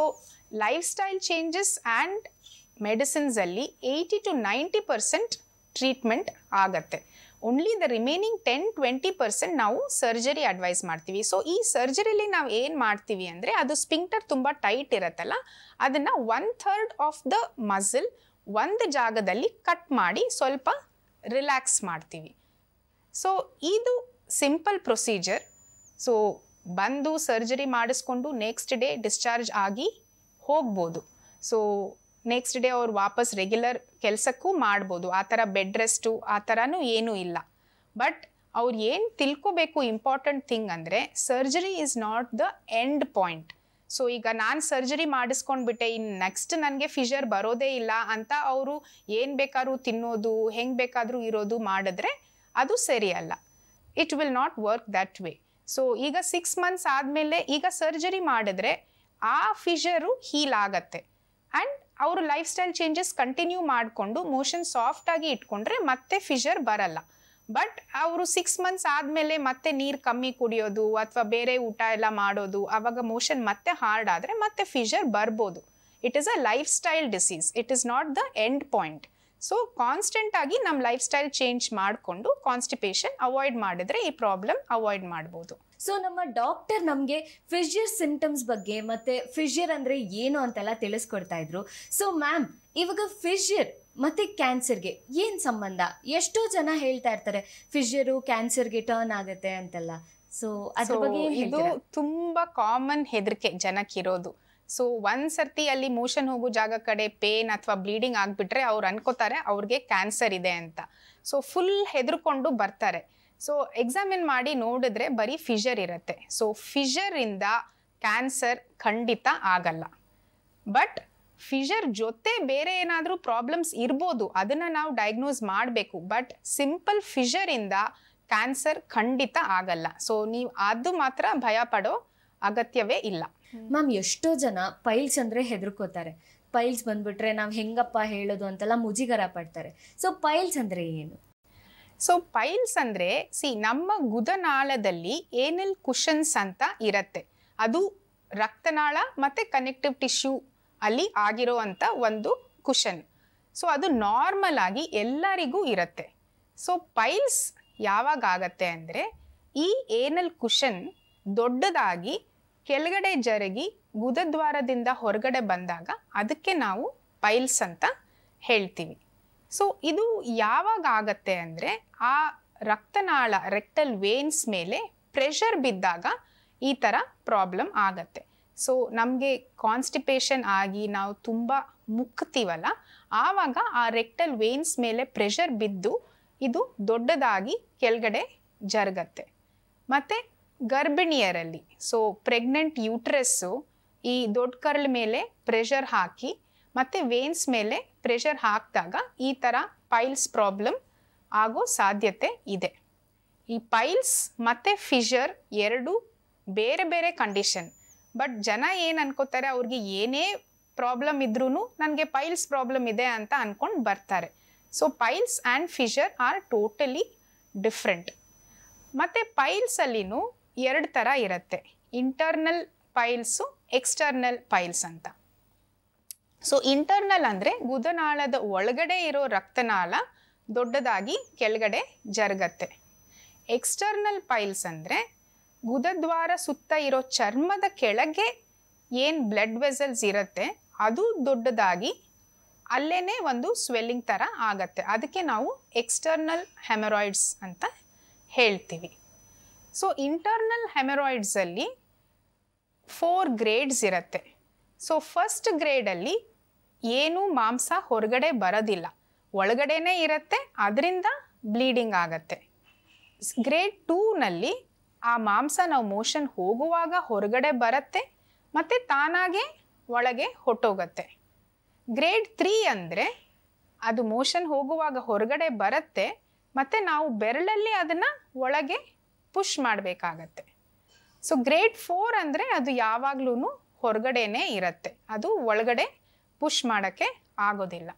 lifestyle changes and ಮೆಡಿಸಿನ್ಸಲ್ಲಿ 80 to 90% ಟ್ರೀಟ್ಮೆಂಟ್ ಆಗತ್ತೆ. ಓನ್ಲಿ ದ ರಿಮೈನಿಂಗ್ 10-20% ನಾವು ಸರ್ಜರಿ ಅಡ್ವೈಸ್ ಮಾಡ್ತೀವಿ. ಸೊ ಈ ಸರ್ಜರಿಲಿ ನಾವು ಏನು ಮಾಡ್ತೀವಿ ಅಂದರೆ, ಅದು ಸ್ಪಿಂಕ್ಟರ್ ತುಂಬ ಟೈಟ್ ಇರುತ್ತಲ್ಲ, ಅದನ್ನು 1/3 ಆಫ್ ದ ಮಸಲ್ ಒಂದು ಜಾಗದಲ್ಲಿ ಕಟ್ ಮಾಡಿ ಸ್ವಲ್ಪ ರಿಲ್ಯಾಕ್ಸ್ ಮಾಡ್ತೀವಿ. ಸೊ ಇದು ಸಿಂಪಲ್ ಪ್ರೊಸೀಜರ್. ಸೊ ಬಂದು ಸರ್ಜರಿ ಮಾಡಿಸ್ಕೊಂಡು ನೆಕ್ಸ್ಟ್ ಡೇ ಡಿಸ್ಚಾರ್ಜ್ ಆಗಿ ಹೋಗ್ಬೋದು. ಸೊ ನೆಕ್ಸ್ಟ್ ಡೇ ಅವ್ರು ವಾಪಸ್ ರೆಗ್ಯುಲರ್ ಕೆಲಸಕ್ಕೂ ಮಾಡ್ಬೋದು. ಆ ಥರ ಬೆಡ್ ರೆಸ್ಟು ಆ ಥರನೂ ಏನೂ ಇಲ್ಲ. ಬಟ್ ಅವ್ರು ಏನು ತಿಳ್ಕೊಬೇಕು ಇಂಪಾರ್ಟೆಂಟ್ ಥಿಂಗ್ ಅಂದರೆ, surgery is not the end point. So ಈಗ ನಾನು ಸರ್ಜರಿ ಮಾಡಿಸ್ಕೊಂಡ್ಬಿಟ್ಟೆ, ಇನ್ನು ನೆಕ್ಸ್ಟ್ ನನಗೆ ಫಿಶರ್ ಬರೋದೇ ಇಲ್ಲ ಅಂತ ಅವರು ಏನು ಬೇಕಾದ್ರೂ ತಿನ್ನೋದು, ಹೆಂಗೆ ಬೇಕಾದರೂ ಇರೋದು ಮಾಡಿದ್ರೆ ಅದು ಸರಿಯಲ್ಲ. It will not work that way. So ಈಗ 6 months ಆದಮೇಲೆ ಈಗ ಸರ್ಜರಿ ಮಾಡಿದ್ರೆ ಆ ಫಿಶರು ಹೀಲ್ ಆಗತ್ತೆ, ಆ್ಯಂಡ್ ಅವರು ಲೈಫ್ ಸ್ಟೈಲ್ ಚೇಂಜಸ್ ಕಂಟಿನ್ಯೂ ಮಾಡಿಕೊಂಡು ಮೋಷನ್ ಸಾಫ್ಟಾಗಿ ಇಟ್ಕೊಂಡ್ರೆ ಮತ್ತೆ ಫಿಶರ್ ಬರಲ್ಲ. ಬಟ್ ಅವರು 6 months ಆದಮೇಲೆ ಮತ್ತೆ ನೀರು ಕಮ್ಮಿ ಕುಡಿಯೋದು ಅಥವಾ ಬೇರೆ ಊಟ ಎಲ್ಲ ಮಾಡೋದು, ಆವಾಗ ಮೋಷನ್ ಮತ್ತೆ ಹಾರ್ಡ್ ಆದರೆ ಮತ್ತೆ ಫಿಶರ್ ಬರ್ಬೋದು. It is a life style disease, it is not the end point. So constant ಆಗಿ ನಮ್ಮ ಲೈಫ್ ಸ್ಟೈಲ್ ಚೇಂಜ್ ಮಾಡಿಕೊಂಡು ಕಾನ್ಸ್ಟಿಪೇಷನ್ ಅವಾಯ್ಡ್ ಮಾಡಿದ್ರೆ ಈ ಪ್ರಾಬ್ಲಮ್ ಅವಾಯ್ಡ್ ಮಾಡ್ಬೋದು. ಸೊ ನಮ್ಮ ಡಾಕ್ಟರ್ ನಮಗೆ ಫಿಶರ್ ಸಿಂಪ್ಟಮ್ಸ್ ಬಗ್ಗೆ ಮತ್ತೆ ಫಿಶರ್ ಅಂದರೆ ಏನು ಅಂತೆಲ್ಲ ತಿಳಿಸ್ಕೊಡ್ತಾ ಇದ್ರು. ಸೊ ಮ್ಯಾಮ್, ಇವಾಗ ಫಿಶರ್ ಮತ್ತೆ ಕ್ಯಾನ್ಸರ್ಗೆ ಏನು ಸಂಬಂಧ? ಎಷ್ಟೋ ಜನ ಹೇಳ್ತಾ ಇರ್ತಾರೆ ಫಿಶರು ಕ್ಯಾನ್ಸರ್ಗೆ ಟರ್ನ್ ಆಗುತ್ತೆ ಅಂತೆಲ್ಲ. ಸೊ ಅದ್ರ ಬಗ್ಗೆ ಇದು ತುಂಬಾ ಕಾಮನ್ ಹೆದರಿಕೆ ಜನಕ್ಕಿರೋದು. ಸೊ ಒಂದ್ಸರ್ತಿ ಅಲ್ಲಿ ಮೋಷನ್ ಹೋಗೋ ಜಾಗ ಕಡೆ ಪೇನ್ ಅಥವಾ ಬ್ಲೀಡಿಂಗ್ ಆಗಿಬಿಟ್ರೆ ಅವ್ರು ಅನ್ಕೋತಾರೆ ಅವ್ರಿಗೆ ಕ್ಯಾನ್ಸರ್ ಇದೆ ಅಂತ. ಸೊ ಫುಲ್ ಹೆದರ್ಕೊಂಡು ಬರ್ತಾರೆ. ಸೊ ಎಕ್ಸಾಮಿನ್ ಮಾಡಿ ನೋಡಿದ್ರೆ ಬರೀ ಫಿಶರ್ ಇರುತ್ತೆ. ಸೊ ಫಿಶರಿಂದ ಕ್ಯಾನ್ಸರ್ ಖಂಡಿತ ಆಗಲ್ಲ. ಬಟ್ ಫಿಶರ್ ಜೊತೆ ಬೇರೆ ಏನಾದರೂ ಪ್ರಾಬ್ಲಮ್ಸ್ ಇರ್ಬೋದು, ಅದನ್ನು ನಾವು ಡಯಾಗ್ನೋಸ್ ಮಾಡಬೇಕು. ಬಟ್ ಸಿಂಪಲ್ ಫಿಶರಿಂದ ಕ್ಯಾನ್ಸರ್ ಖಂಡಿತ ಆಗಲ್ಲ. ಸೊ ನೀವು ಅದು ಮಾತ್ರ ಭಯ ಪಡೋ ಅಗತ್ಯವೇ ಇಲ್ಲ. ಮ್ಯಾಮ್, ಎಷ್ಟೋ ಜನ ಪೈಲ್ಸ್ ಅಂದರೆ ಹೆದರ್ಕೋತಾರೆ. ಪೈಲ್ಸ್ ಬಂದ್ಬಿಟ್ರೆ ನಾವು ಹೆಂಗಪ್ಪ ಹೇಳೋದು ಅಂತೆಲ್ಲ ಮುಜುಗರ ಪಡ್ತಾರೆ. ಸೊ ಪೈಲ್ಸ್ ಅಂದರೆ ಏನು? ಸೊ ಪೈಲ್ಸ್ ಅಂದರೆ ನಮ್ಮ ಗುದನಾಳದಲ್ಲಿ ಏನಲ್ ಕುಷನ್ಸ್ ಅಂತ ಇರತ್ತೆ. ಅದು ರಕ್ತನಾಳ ಮತ್ತು ಕನೆಕ್ಟಿವ್ ಟಿಶ್ಯೂ ಅಲ್ಲಿ ಆಗಿರೋ ಅಂಥ ಒಂದು ಕುಷನ್. ಸೊ ಅದು ನಾರ್ಮಲ್ ಆಗಿ ಎಲ್ಲರಿಗೂ ಇರುತ್ತೆ. ಸೊ ಪೈಲ್ಸ್ ಯಾವಾಗ ಆಗತ್ತೆ ಅಂದರೆ, ಈ ಏನಲ್ ಕುಷನ್ ದೊಡ್ಡದಾಗಿ ಕೆಳಗಡೆ ಜರುಗಿ ಗುದದ್ವಾರದಿಂದ ಹೊರಗಡೆ ಬಂದಾಗ ಅದಕ್ಕೆ ನಾವು ಪೈಲ್ಸ್ ಅಂತ ಹೇಳ್ತೀವಿ. ಸೊ ಇದು ಯಾವಾಗ ಆಗತ್ತೆ ಅಂದರೆ, ಆ ರಕ್ತನಾಳ ರೆಕ್ಟಲ್ ವೇನ್ಸ್ ಮೇಲೆ ಪ್ರೆಷರ್ ಬಿದ್ದಾಗ ಈ ಥರ ಪ್ರಾಬ್ಲಮ್ ಆಗತ್ತೆ. ಸೊ ನಮಗೆ ಕಾನ್ಸ್ಟಿಪೇಷನ್ ಆಗಿ ನಾವು ತುಂಬ ಮುಕ್ತೀವಲ್ಲ, ಆವಾಗ ಆ ರೆಕ್ಟಲ್ ವೇನ್ಸ್ ಮೇಲೆ ಪ್ರೆಷರ್ ಬಿದ್ದು ಇದು ದೊಡ್ಡದಾಗಿ ಕೆಳಗಡೆ ಜರುಗತ್ತೆ. ಮತ್ತು ಗರ್ಭಿಣಿಯರಲ್ಲಿ, ಸೊ ಪ್ರೆಗ್ನೆಂಟ್ ಯೂಟ್ರಸ್ಸು ಈ ದೊಡ್ಡ ಕರಳ ಮೇಲೆ ಪ್ರೆಷರ್ ಹಾಕಿ ಮತ್ತು ವೇನ್ಸ್ ಮೇಲೆ ಪ್ರೆಷರ್ ಹಾಕಿದಾಗ ಈ ಥರ ಪೈಲ್ಸ್ ಪ್ರಾಬ್ಲಮ್ ಆಗೋ ಸಾಧ್ಯತೆ ಇದೆ. ಈ ಪೈಲ್ಸ್ ಮತ್ತು ಫಿಶರ್ ಎರಡು ಬೇರೆ ಬೇರೆ ಕಂಡೀಷನ್. ಬಟ್ ಜನ ಏನು ಅನ್ಕೋತಾರೆ, ಅವ್ರಿಗೆ ಏನೇ ಪ್ರಾಬ್ಲಮ್ ಇದ್ರೂ ನನಗೆ ಪೈಲ್ಸ್ ಪ್ರಾಬ್ಲಮ್ ಇದೆ ಅಂತ ಅಂದ್ಕೊಂಡು ಬರ್ತಾರೆ. So piles and Fisher are totally different. ಮತ್ತು ಪೈಲ್ಸಲ್ಲಿನೂ 2 ಥರ ಇರುತ್ತೆ, ಇಂಟರ್ನಲ್ ಪೈಲ್ಸು, ಎಕ್ಸ್ಟರ್ನಲ್ ಪೈಲ್ಸ್ ಅಂತ. ಸೊ ಇಂಟರ್ನಲ್ ಅಂದರೆ ಗುದನಾಳದ ಒಳಗಡೆ ಇರೋ ರಕ್ತನಾಳ ದೊಡ್ಡದಾಗಿ ಕೆಳಗಡೆ ಜರುಗತ್ತೆ. ಎಕ್ಸ್ಟರ್ನಲ್ ಪೈಲ್ಸ್ ಅಂದರೆ ಗುದದ್ವಾರ ಸುತ್ತ ಇರೋ ಚರ್ಮದ ಕೆಳಗೆ ಏನು ಬ್ಲಡ್ ವೆಸಲ್ಸ್ ಇರುತ್ತೆ ಅದು ದೊಡ್ಡದಾಗಿ ಅಲ್ಲೇ ಒಂದು ಸ್ವೆಲ್ಲಿಂಗ್ ಥರ ಆಗತ್ತೆ. ಅದಕ್ಕೆ ನಾವು ಎಕ್ಸ್ಟರ್ನಲ್ ಹೆಮರಾಯ್ಡ್ಸ್ ಅಂತ ಹೇಳ್ತೀವಿ. ಸೊ ಇಂಟರ್ನಲ್ ಹೆಮರಾಯ್ಡ್ಸಲ್ಲಿ 4 ಗ್ರೇಡ್ಸ್ ಇರುತ್ತೆ. ಸೊ ಫಸ್ಟ್ ಗ್ರೇಡಲ್ಲಿ ಏನೂ ಮಾಂಸ ಹೊರಗಡೆ ಬರೋದಿಲ್ಲ, ಒಳಗಡೆನೇ ಇರುತ್ತೆ, ಅದರಿಂದ ಬ್ಲೀಡಿಂಗ್ ಆಗತ್ತೆ. ಗ್ರೇಡ್ 2ನಲ್ಲಿ ಆ ಮಾಂಸ ನಾವು ಮೋಷನ್ ಹೋಗುವಾಗ ಹೊರಗಡೆ ಬರುತ್ತೆ ಮತ್ತು ತಾನಾಗೆ ಒಳಗೆ ಹೊಟ್ಟೋಗತ್ತೆ. ಗ್ರೇಡ್ 3 ಅಂದರೆ ಅದು ಮೋಷನ್ ಹೋಗುವಾಗ ಹೊರಗಡೆ ಬರುತ್ತೆ ಮತ್ತು ನಾವು ಬೆರಳಲ್ಲಿ ಅದನ್ನು ಒಳಗೆ ಪುಷ್ ಮಾಡಬೇಕಾಗತ್ತೆ. ಸೊ ಗ್ರೇಡ್ 4 ಅಂದರೆ ಅದು ಯಾವಾಗ್ಲೂ ಹೊರಗಡೆನೇ ಇರುತ್ತೆ, ಅದು ಒಳಗಡೆ ಪುಷ್ ಮಾಡೋಕ್ಕೆ ಆಗೋದಿಲ್ಲ.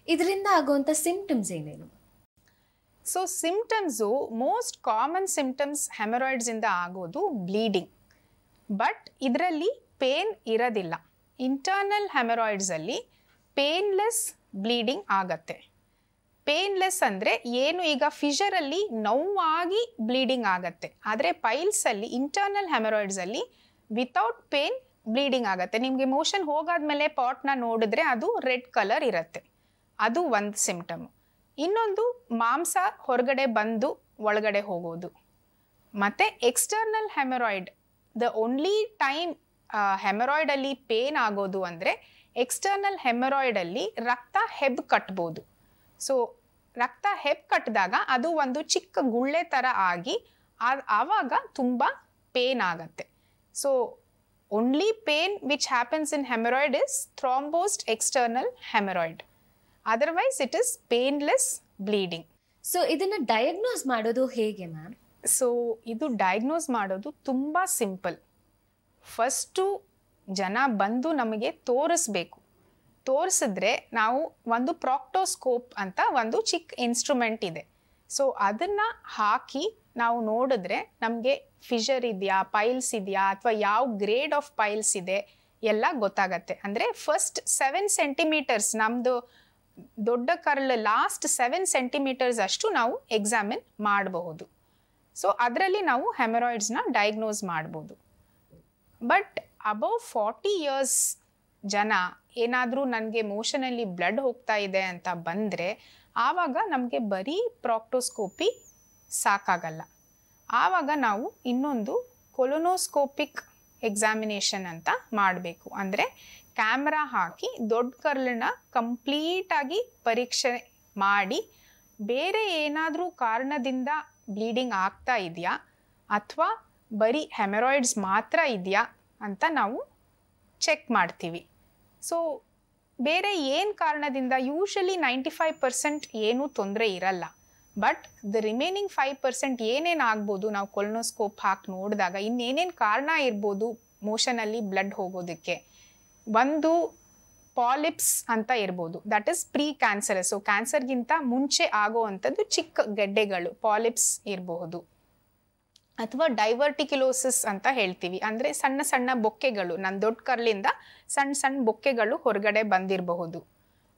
ಇದರಿಂದ ಆಗುವಂಥ ಸಿಂಪ್ಟಮ್ಸ್ ಏನೇನು? So symptoms most common symptoms ಹೆಮರಾಯ್ಡ್ಸಿಂದ ಆಗೋದು ಬ್ಲೀಡಿಂಗ್. ಬಟ್ ಇದರಲ್ಲಿ ಪೇನ್ ಇರೋದಿಲ್ಲ. ಇಂಟರ್ನಲ್ ಹೆಮರಾಯ್ಡ್ಸಲ್ಲಿ ಪೇನ್ಲೆಸ್ ಬ್ಲೀಡಿಂಗ್ ಆಗತ್ತೆ. ಪೇನ್ಲೆಸ್ ಅಂದರೆ ಏನು, ಈಗ ಫಿಷರಲ್ಲಿ ನೋವಾಗಿ ಬ್ಲೀಡಿಂಗ್ ಆಗತ್ತೆ, ಆದರೆ ಪೈಲ್ಸಲ್ಲಿ ಇಂಟರ್ನಲ್ ಹೆಮರಾಯ್ಡ್ಸಲ್ಲಿ ವಿತೌಟ್ ಪೇನ್ ಬ್ಲೀಡಿಂಗ್ ಆಗುತ್ತೆ. ನಿಮಗೆ ಮೋಷನ್ ಹೋಗಾದ್ಮೇಲೆ ಪಾಟ್ನ ನೋಡಿದ್ರೆ ಅದು ರೆಡ್ ಕಲರ್ ಇರುತ್ತೆ, ಅದು ಒಂದು ಸಿಂಪ್ಟಮ್. ಇನ್ನೊಂದು ಮಾಂಸ ಹೊರಗಡೆ ಬಂದು ಒಳಗಡೆ ಹೋಗೋದು. ಮತ್ತು external hemorrhoid, the only time ಹೆಮರಾಯ್ಡಲ್ಲಿ ಪೇನ್ ಆಗೋದು ಅಂದರೆ ಎಕ್ಸ್ಟರ್ನಲ್ ಹೆಮರಾಯ್ಡಲ್ಲಿ ರಕ್ತ ಹೆಬ್ ಕಟ್ಬೋದು. ಸೊ ರಕ್ತ ಹೆಬ್ ಕಟ್ಟಿದಾಗ ಅದು ಒಂದು ಚಿಕ್ಕ ಗುಳ್ಳೆ ಥರ ಆಗಿ ಆವಾಗ ತುಂಬ ಪೇನ್ ಆಗತ್ತೆ. So only pain which happens in hemorrhoid is thrombosed external hemorrhoid. Otherwise it is painless bleeding. So ಇದನ್ನು ಡಯಾಗ್ನೋಸ್ ಮಾಡೋದು ಹೇಗೆ ಮ್ಯಾಮ್? ಸೊ ಇದು ಡಯಾಗ್ನೋಸ್ ಮಾಡೋದು ತುಂಬ ಸಿಂಪಲ್. ಫಸ್ಟು ಜನ ಬಂದು ನಮಗೆ ತೋರಿಸ್ಬೇಕು. ತೋರಿಸಿದ್ರೆ ನಾವು ಒಂದು ಪ್ರಾಕ್ಟೋಸ್ಕೋಪ್ ಅಂತ ಒಂದು ಚಿಕ್ಕ ಇನ್ಸ್ಟ್ರೂಮೆಂಟ್ ಇದೆ. ಸೊ ಅದನ್ನು ಹಾಕಿ ನಾವು ನೋಡಿದ್ರೆ ನಮಗೆ ಫಿಷರ್ ಇದೆಯಾ, ಪೈಲ್ಸ್ ಇದೆಯಾ, ಅಥವಾ ಯಾವ ಗ್ರೇಡ್ ಆಫ್ ಪೈಲ್ಸ್ ಇದೆ ಎಲ್ಲ ಗೊತ್ತಾಗತ್ತೆ. ಅಂದರೆ ಫಸ್ಟ್ 7 ಸೆಂಟಿಮೀಟರ್ಸ್ ನಮ್ಮದು ದೊಡ್ಡ ಕರ್ಲ್ ಲಾಸ್ಟ್ 7 ಸೆಂಟಿಮೀಟರ್ಸ್ ಅಷ್ಟು ನಾವು ಎಕ್ಸಾಮಿನ್ ಮಾಡಬಹುದು. ಸೊ ಅದರಲ್ಲಿ ನಾವು ಹೆಮರಾಯ್ಡ್ಸ್ನ ಡಯಾಗ್ನೋಸ್ ಮಾಡ್ಬೋದು. ಬಟ್ ಅಬೌವ್ 40 ಇಯರ್ಸ್ ಜನ ಏನಾದರೂ ನನಗೆ ಮೋಷನಲ್ಲಿ ಬ್ಲಡ್ ಹೋಗ್ತಾ ಇದೆ ಅಂತ ಬಂದರೆ ಆವಾಗ ನಮಗೆ ಬರೀ ಪ್ರಾಕ್ಟೋಸ್ಕೋಪಿ ಸಾಕಾಗಲ್ಲ. ಆವಾಗ ನಾವು ಇನ್ನೊಂದು ಕೊಲೊನೋಸ್ಕೋಪಿಕ್ ಎಕ್ಸಾಮಿನೇಷನ್ ಅಂತ ಮಾಡಬೇಕು. ಅಂದರೆ ಕ್ಯಾಮ್ರಾ ಹಾಕಿ ದೊಡ್ಡ ಕರ್ಲನ್ನ ಕಂಪ್ಲೀಟಾಗಿ ಪರೀಕ್ಷೆ ಮಾಡಿ ಬೇರೆ ಏನಾದರೂ ಕಾರಣದಿಂದ ಬ್ಲೀಡಿಂಗ್ ಆಗ್ತಾ ಇದೆಯಾ ಅಥವಾ ಬರೀ ಹೆಮರಾಯ್ಡ್ಸ್ ಮಾತ್ರ ಇದೆಯಾ ಅಂತ ನಾವು ಚೆಕ್ ಮಾಡ್ತೀವಿ. ಸೊ ಬೇರೆ ಏನು ಕಾರಣದಿಂದ ಯೂಶಲಿ 95% ಏನೂ ತೊಂದರೆ ಇರಲ್ಲ. ಬಟ್ ದ ರಿಮೈನಿಂಗ್ 5% ಏನೇನು ಆಗ್ಬೋದು ನಾವು ಕೊಲೊನೋಸ್ಕೋಪ್ ಹಾಕಿ ನೋಡಿದಾಗ ಇನ್ನೇನೇನು ಕಾರಣ ಇರ್ಬೋದು ಮೋಷನಲ್ಲಿ ಬ್ಲಡ್ ಹೋಗೋದಕ್ಕೆ. ಒಂದು ಪಾಲಿಪ್ಸ್ ಅಂತ ಇರ್ಬೋದು, that is precancerous. So ಕ್ಯಾನ್ಸರ್ಗಿಂತ ಮುಂಚೆ ಆಗೋ ಅಂಥದ್ದು ಚಿಕ್ಕ ಗೆಡ್ಡೆಗಳು ಪಾಲಿಪ್ಸ್ ಇರಬಹುದು. ಅಥವಾ ಡೈವರ್ಟಿಕ್ಯುಲೋಸಿಸ್ ಅಂತ ಹೇಳ್ತೀವಿ, ಅಂದರೆ ಸಣ್ಣ ಸಣ್ಣ ಬೊಕ್ಕೆಗಳು, ನನ್ನ ದೊಡ್ಡ ಕರ್ಲಿಂದ ಸಣ್ಣ ಸಣ್ಣ ಬೊಕ್ಕೆಗಳು ಹೊರಗಡೆ ಬಂದಿರಬಹುದು,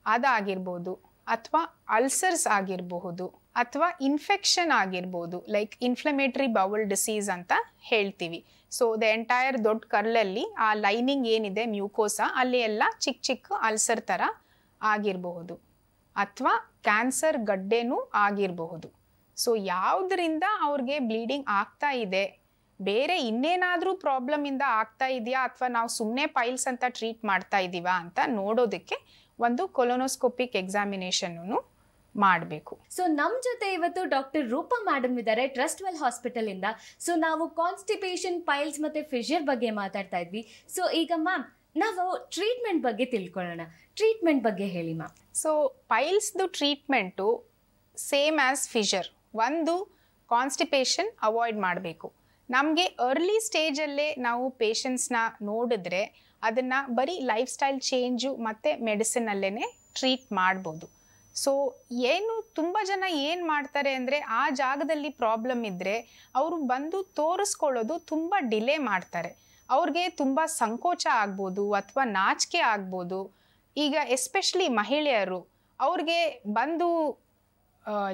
ಅದಾಗಿರ್ಬೋದು. ಅಥವಾ ಅಲ್ಸರ್ಸ್ ಆಗಿರಬಹುದು, ಅಥವಾ ಇನ್ಫೆಕ್ಷನ್ ಆಗಿರ್ಬೋದು, ಲೈಕ್ ಇನ್ಫ್ಲಮೇಟರಿ ಬೌಲ್ ಡಿಸೀಸ್ ಅಂತ ಹೇಳ್ತೀವಿ. ಸೊ ದ ಎಂಟೈರ್ ದೊಡ್ಡ ಕರ್ಲಲ್ಲಿ ಆ ಲೈನಿಂಗ್ ಏನಿದೆ ಮ್ಯೂಕೋಸಾ ಅಲ್ಲಿ ಎಲ್ಲ ಚಿಕ್ಕ ಚಿಕ್ಕ ಅಲ್ಸರ್ ಥರ ಆಗಿರಬಹುದು. ಅಥವಾ ಕ್ಯಾನ್ಸರ್ ಗಡ್ಡೆನೂ ಆಗಿರಬಹುದು. ಸೊ ಯಾವುದರಿಂದ ಅವ್ರಿಗೆ ಬ್ಲೀಡಿಂಗ್ ಆಗ್ತಾ ಇದೆ, ಬೇರೆ ಇನ್ನೇನಾದರೂ ಪ್ರಾಬ್ಲಮಿಂದ ಆಗ್ತಾ ಇದೆಯಾ ಅಥವಾ ನಾವು ಸುಮ್ಮನೆ ಪೈಲ್ಸ್ ಅಂತ ಟ್ರೀಟ್ ಮಾಡ್ತಾ ಇದ್ದೀವಾ ಅಂತ ನೋಡೋದಕ್ಕೆ ಒಂದು ಕೊಲೊನೋಸ್ಕೋಪಿಕ್ ಎಕ್ಸಾಮಿನೇಷನ್ನು ಮಾಡಬೇಕು. ಸೊ ನಮ್ಮ ಜೊತೆ ಇವತ್ತು ಡಾಕ್ಟರ್ ರೂಪಾ ಮೇಡಮ್ ಇದ್ದಾರೆ ಟ್ರಸ್ಟ್ವೆಲ್ ಹಾಸ್ಪಿಟಲ್ ಇಂದ. ಸೊ ನಾವು ಕಾನ್ಸ್ಟಿಪೇಷನ್, ಪೈಲ್ಸ್ ಮತ್ತೆ ಫಿಷರ್ ಬಗ್ಗೆ ಮಾತಾಡ್ತಾ ಇದ್ವಿ. ಸೊ ಈಗ ಮ್ಯಾಮ್ ನಾವು ಟ್ರೀಟ್ಮೆಂಟ್ ಬಗ್ಗೆ ತಿಳ್ಕೊಳ್ಳೋಣ. ಟ್ರೀಟ್ಮೆಂಟ್ ಬಗ್ಗೆ ಹೇಳಿ ಮ್ಯಾಮ್. ಸೊ ಪೈಲ್ಸ್ದು ಟ್ರೀಟ್ಮೆಂಟು ಸೇಮ್ ಆ್ಯಸ್ ಫಿಷರ್. ಒಂದು ಕಾನ್ಸ್ಟಿಪೇಷನ್ ಅವಾಯ್ಡ್ ಮಾಡಬೇಕು. ನಮಗೆ ಅರ್ಲಿ ಸ್ಟೇಜಲ್ಲೇ ನಾವು ಪೇಷಂಟ್ಸ್ನ ನೋಡಿದ್ರೆ ಅದನ್ನು ಬರೀ ಲೈಫ್ ಸ್ಟೈಲ್ ಚೇಂಜು ಮತ್ತು ಮೆಡಿಸಿನಲ್ಲೇ ಟ್ರೀಟ್ ಮಾಡ್ಬೋದು. ಸೊ ಏನು ತುಂಬ ಜನ ಏನು ಮಾಡ್ತಾರೆ ಅಂದರೆ ಆ ಜಾಗದಲ್ಲಿ ಪ್ರಾಬ್ಲಮ್ ಇದ್ದರೆ ಅವರು ಬಂದು ತೋರಿಸ್ಕೊಳ್ಳೋದು ತುಂಬ ಡಿಲೇ ಮಾಡ್ತಾರೆ. ಅವ್ರಿಗೆ ತುಂಬ ಸಂಕೋಚ ಆಗ್ಬೋದು ಅಥವಾ ನಾಚಿಕೆ ಆಗ್ಬೋದು. ಈಗ ಎಸ್ಪೆಷಲಿ ಮಹಿಳೆಯರು ಅವ್ರಿಗೆ ಬಂದು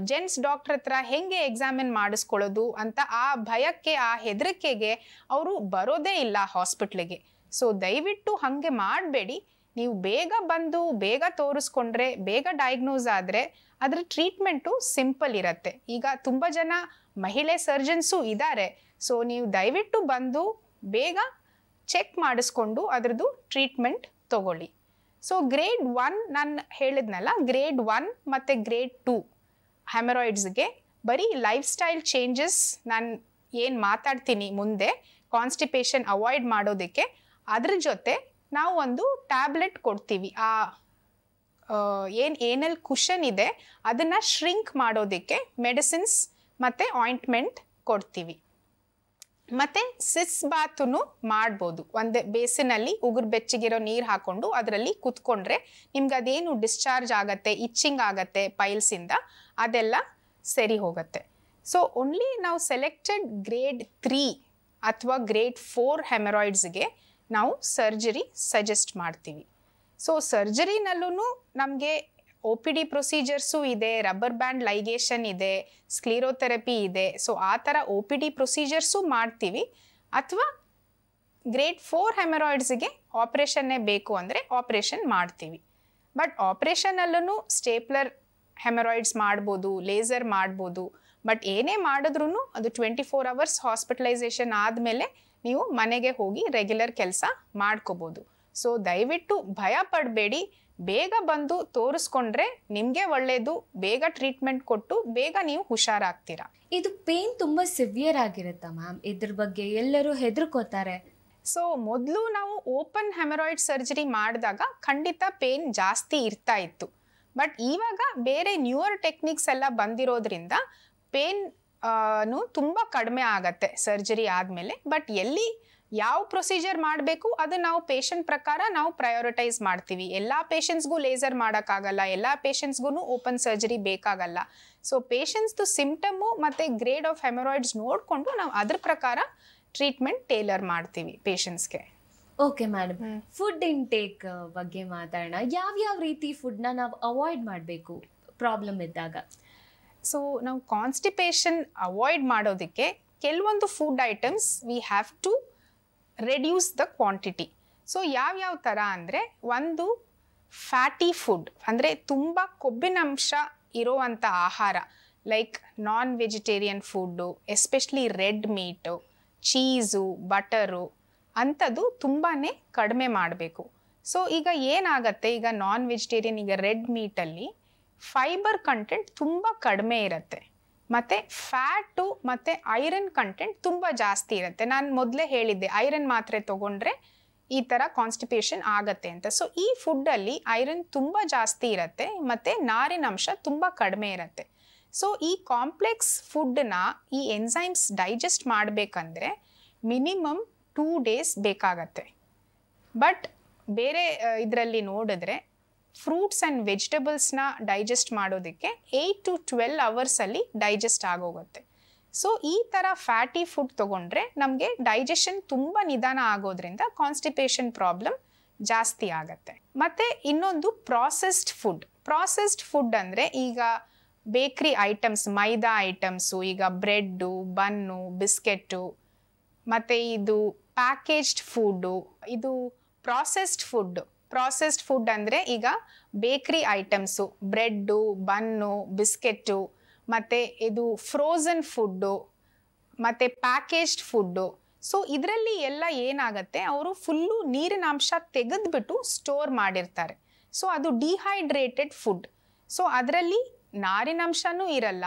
ಜೆಂಟ್ಸ್ ಡಾಕ್ಟರ್ ಹತ್ರ ಹೆಂಗೆ ಎಕ್ಸಾಮಿನ್ ಮಾಡಿಸ್ಕೊಳ್ಳೋದು ಅಂತ ಆ ಭಯಕ್ಕೆ, ಆ ಹೆದರಿಕೆಗೆ ಅವರು ಬರೋದೇ ಇಲ್ಲ ಹಾಸ್ಪಿಟ್ಲಿಗೆ. ಸೊ ದಯವಿಟ್ಟು ಹಾಗೆ ಮಾಡಬೇಡಿ. ನೀವು ಬೇಗ ಬಂದು ಬೇಗ ತೋರಿಸ್ಕೊಂಡ್ರೆ, ಬೇಗ ಡಯಾಗ್ನೋಸ್ ಆದರೆ ಅದರ ಟ್ರೀಟ್ಮೆಂಟು ಸಿಂಪಲ್ ಇರುತ್ತೆ. ಈಗ ತುಂಬ ಜನ ಮಹಿಳೆ ಸರ್ಜನ್ಸು ಇದ್ದಾರೆ. ಸೊ ನೀವು ದಯವಿಟ್ಟು ಬಂದು ಬೇಗ ಚೆಕ್ ಮಾಡಿಸ್ಕೊಂಡು ಅದರದ್ದು ಟ್ರೀಟ್ಮೆಂಟ್ ತಗೊಳ್ಳಿ. ಸೊ ಗ್ರೇಡ್ 1 ನಾನು ಹೇಳಿದ್ನಲ್ಲ, ಗ್ರೇಡ್ 1 ಮತ್ತು ಗ್ರೇಡ್ 2 ಹೆಮರಾಯ್ಡ್ಸ್ಗೆ ಬರೀ ಲೈಫ್ ಸ್ಟೈಲ್ ಚೇಂಜಸ್ ನಾನು ಏನು ಮಾತಾಡ್ತೀನಿ ಮುಂದೆ ಕಾನ್ಸ್ಟಿಪೇಷನ್ ಅವಾಯ್ಡ್ ಮಾಡೋದಕ್ಕೆ, ಅದ್ರ ಜೊತೆ ನಾವು ಒಂದು ಟ್ಯಾಬ್ಲೆಟ್ ಕೊಡ್ತೀವಿ. ಆ ಏನು ಏನಲ್ ಕುಷನ್ ಇದೆ ಅದನ್ನು ಶ್ರಿಂಕ್ ಮಾಡೋದಕ್ಕೆ ಮೆಡಿಸಿನ್ಸ್ ಮತ್ತು ಆಯಿಂಟ್ಮೆಂಟ್ ಕೊಡ್ತೀವಿ. ಮತ್ತು ಸಿಸ್ ಬಾತನ್ನು ಮಾಡ್ಬೋದು. ಒಂದೇ ಬೇಸಿನಲ್ಲಿ ಉಗುರು ಬೆಚ್ಚಗಿರೋ ನೀರು ಹಾಕ್ಕೊಂಡು ಅದರಲ್ಲಿ ಕುತ್ಕೊಂಡ್ರೆ ನಿಮ್ಗೆ ಅದೇನು ಡಿಸ್ಚಾರ್ಜ್ ಆಗುತ್ತೆ, ಇಚ್ಚಿಂಗ್ ಆಗುತ್ತೆ ಪೈಲ್ಸಿಂದ, ಅದೆಲ್ಲ ಸರಿ ಹೋಗುತ್ತೆ. ಸೊ ಓನ್ಲಿ ನಾವು ಸೆಲೆಕ್ಟೆಡ್ ಗ್ರೇಡ್ 3 ಅಥವಾ ಗ್ರೇಡ್ 4 ಹೆಮರಾಯ್ಡ್ಸ್ಗೆ ನಾವು ಸರ್ಜರಿ ಸಜೆಸ್ಟ್ ಮಾಡ್ತೀವಿ. ಸೊ ಸರ್ಜರಿನಲ್ಲೂ ನಮಗೆ OPD ಪ್ರೊಸೀಜರ್ಸು ಇದೆ, ರಬ್ಬರ್ ಬ್ಯಾಂಡ್ ಲೈಗೇಷನ್ ಇದೆ, ಸ್ಕ್ಲಿರೋಥೆರಪಿ ಇದೆ. ಸೊ ಆ ಥರ OPD ಪ್ರೊಸೀಜರ್ಸು ಮಾಡ್ತೀವಿ. ಅಥವಾ ಗ್ರೇಡ್ 4 ಹೆಮರಾಯ್ಡ್ಸ್ಗೆ ಆಪ್ರೇಷನ್ನೇ ಬೇಕು ಅಂದರೆ ಆಪ್ರೇಷನ್ ಮಾಡ್ತೀವಿ. ಬಟ್ ಆಪ್ರೇಷನಲ್ಲೂ ಸ್ಟೇಪ್ಲರ್ ಹೆಮರಾಯ್ಡ್ಸ್ ಮಾಡ್ಬೋದು, ಲೇಸರ್ ಮಾಡ್ಬೋದು. ಬಟ್ ಏನೇ ಮಾಡಿದ್ರೂ ಅದು 24 hours ಹಾಸ್ಪಿಟಲೈಸೇಷನ್ ಆದಮೇಲೆ ನೀವು ಮನೆಗೆ ಹೋಗಿ ರೆಗ್ಯುಲರ್ ಕೆಲಸ ಮಾಡ್ಕೋಬೋದು. ಸೊ ದಯವಿಟ್ಟು ಭಯ ಪಡಬೇಡಿ, ಬೇಗ ಬಂದು ತೋರಿಸ್ಕೊಂಡ್ರೆ ನಿಮಗೆ ಒಳ್ಳೆಯದು. ಬೇಗ ಟ್ರೀಟ್ಮೆಂಟ್ ಕೊಟ್ಟು ಬೇಗ ನೀವು ಹುಷಾರಾಗ್ತೀರಾ. ಇದು ಪೇನ್ ತುಂಬ ಸಿವಿಯರ್ ಆಗಿರುತ್ತಾ ಮ್ಯಾಮ್? ಇದ್ರ ಬಗ್ಗೆ ಎಲ್ಲರೂ ಹೆದರ್ಕೋತಾರೆ. ಸೊ ಮೊದಲು ನಾವು ಓಪನ್ ಹೆಮರಾಯ್ಡ್ ಸರ್ಜರಿ ಮಾಡಿದಾಗ ಖಂಡಿತ ಪೇನ್ ಜಾಸ್ತಿ ಇರ್ತಾ ಇತ್ತು. ಬಟ್ ಇವಾಗ ಬೇರೆ ನ್ಯೂಯರ್ ಟೆಕ್ನಿಕ್ಸ್ ಎಲ್ಲ ಬಂದಿರೋದ್ರಿಂದ ಪೇನ್ ತುಂಬ ಕಡಿಮೆ ಆಗತ್ತೆ ಸರ್ಜರಿ ಆದಮೇಲೆ. ಬಟ್ ಎಲ್ಲಿ ಯಾವ ಪ್ರೊಸೀಜರ್ ಮಾಡಬೇಕು ಅದು ನಾವು ಪೇಷಂಟ್ ಪ್ರಕಾರ ನಾವು ಪ್ರಯಾರಿಟೈಸ್ ಮಾಡ್ತೀವಿ. ಎಲ್ಲ ಪೇಷಂಟ್ಸ್ಗೂ ಲೇಸರ್ ಮಾಡೋಕ್ಕಾಗಲ್ಲ, ಎಲ್ಲ ಪೇಷಂಟ್ಸ್ಗೂ ಓಪನ್ ಸರ್ಜರಿ ಬೇಕಾಗಲ್ಲ. ಸೊ ಪೇಷಂಟ್ಸ್ದು ಸಿಂಪ್ಟಮು ಮತ್ತು ಗ್ರೇಡ್ ಆಫ್ ಹೆಮರಾಯ್ಡ್ಸ್ ನೋಡಿಕೊಂಡು ನಾವು ಅದ್ರ ಪ್ರಕಾರ ಟ್ರೀಟ್ಮೆಂಟ್ ಟೇಲರ್ ಮಾಡ್ತೀವಿ ಪೇಷಂಟ್ಸ್ಗೆ. ಓಕೆ ಮೇಡಮ್, ಫುಡ್ ಇಂಟೇಕ್ ಬಗ್ಗೆ ಮಾತಾಡೋಣ. ಯಾವ್ಯಾವ ರೀತಿ ಫುಡ್ನ ನಾವು ಅವಾಯ್ಡ್ ಮಾಡಬೇಕು ಪ್ರಾಬ್ಲಮ್ ಇದ್ದಾಗ? ಸೊ ನಾವು ಕಾನ್ಸ್ಟಿಪೇಷನ್ ಅವಾಯ್ಡ್ ಮಾಡೋದಕ್ಕೆ ಕೆಲವೊಂದು food items we have to reduce the quantity. So ಯಾವ್ಯಾವ ಥರ ಅಂದರೆ, ಒಂದು ಫ್ಯಾಟಿ ಫುಡ್ ಅಂದರೆ ತುಂಬ ಕೊಬ್ಬಿನಂಶ ಇರೋವಂಥ ಆಹಾರ, like non vegetarian food, especially red meat, cheese, butter ಅಂಥದ್ದು ತುಂಬಾ ಕಡಿಮೆ ಮಾಡಬೇಕು. ಸೊ ಈಗ ಏನಾಗತ್ತೆ, ಈಗ ನಾನ್ ವೆಜಿಟೇರಿಯನ್, ಈಗ ರೆಡ್ ಮೀಟಲ್ಲಿ ಫೈಬರ್ ಕಂಟೆಂಟ್ ತುಂಬ ಕಡಿಮೆ ಇರುತ್ತೆ, ಮತ್ತು ಫ್ಯಾಟು ಮತ್ತು ಐರನ್ ಕಂಟೆಂಟ್ ತುಂಬ ಜಾಸ್ತಿ ಇರುತ್ತೆ. ನಾನು ಮೊದಲೇ ಹೇಳಿದ್ದೆ ಐರನ್ ಮಾತ್ರೆ ತೊಗೊಂಡ್ರೆ ಈ ಥರ ಕಾನ್ಸ್ಟಿಪೇಷನ್ ಆಗತ್ತೆ ಅಂತ. ಸೊ ಈ ಫುಡ್ಡಲ್ಲಿ ಐರನ್ ತುಂಬ ಜಾಸ್ತಿ ಇರುತ್ತೆ ಮತ್ತು ನಾರಿನಂಶ ತುಂಬ ಕಡಿಮೆ ಇರುತ್ತೆ. ಸೊ ಈ ಕಾಂಪ್ಲೆಕ್ಸ್ ಫುಡ್ನ ಈ ಎನ್ಸೈಮ್ಸ್ ಡೈಜೆಸ್ಟ್ ಮಾಡಬೇಕಂದ್ರೆ ಮಿನಿಮಮ್ 2 days ಬೇಕಾಗತ್ತೆ. ಬಟ್ ಬೇರೆ ಇದರಲ್ಲಿ ನೋಡಿದ್ರೆ ಫ್ರೂಟ್ಸ್ ಆ್ಯಂಡ್ ವೆಜಿಟೇಬಲ್ಸ್ನ ಡೈಜೆಸ್ಟ್ ಮಾಡೋದಕ್ಕೆ 8 to 12 hours ಡೈಜೆಸ್ಟ್ ಆಗೋಗುತ್ತೆ. ಸೊ ಈ ಥರ ಫ್ಯಾಟಿ ಫುಡ್ ತೊಗೊಂಡ್ರೆ ನಮಗೆ ಡೈಜೆಷನ್ ತುಂಬ ನಿಧಾನ ಆಗೋದ್ರಿಂದ ಕಾನ್ಸ್ಟಿಪೇಷನ್ ಪ್ರಾಬ್ಲಮ್ ಜಾಸ್ತಿ ಆಗತ್ತೆ. ಮತ್ತು ಇನ್ನೊಂದು ಪ್ರಾಸೆಸ್ಡ್ ಫುಡ್ ಅಂದರೆ ಈಗ ಬೇಕ್ರಿ ಐಟಮ್ಸ್, ಮೈದಾ ಐಟಮ್ಸು, ಈಗ ಬ್ರೆಡ್ಡು, ಬನ್ನು, ಬಿಸ್ಕೆಟ್ಟು, ಮತ್ತು ಇದು ಪ್ಯಾಕೇಜ್ಡ್ ಫುಡ್ಡು, ಇದು ಪ್ರಾಸೆಸ್ಡ್ ಫುಡ್ ಅಂದರೆ ಈಗ ಬೇಕ್ರಿ ಐಟಮ್ಸು, ಬ್ರೆಡ್ಡು, ಬನ್ನು, ಬಿಸ್ಕೆಟ್ಟು, ಮತ್ತು ಇದು ಫ್ರೋಝನ್ ಫುಡ್ಡು, ಮತ್ತು ಪ್ಯಾಕೇಜ್ಡ್ ಫುಡ್ಡು. ಸೊ ಇದರಲ್ಲಿ ಎಲ್ಲ ಏನಾಗುತ್ತೆ, ಅವರು ಫುಲ್ಲು ನೀರಿನ ಅಂಶ ತೆಗೆದುಬಿಟ್ಟು ಸ್ಟೋರ್ ಮಾಡಿರ್ತಾರೆ. ಸೊ ಅದು ಡಿಹೈಡ್ರೇಟೆಡ್ ಫುಡ್. ಸೊ ಅದರಲ್ಲಿ ನಾರಿನಂಶನೂ ಇರಲ್ಲ,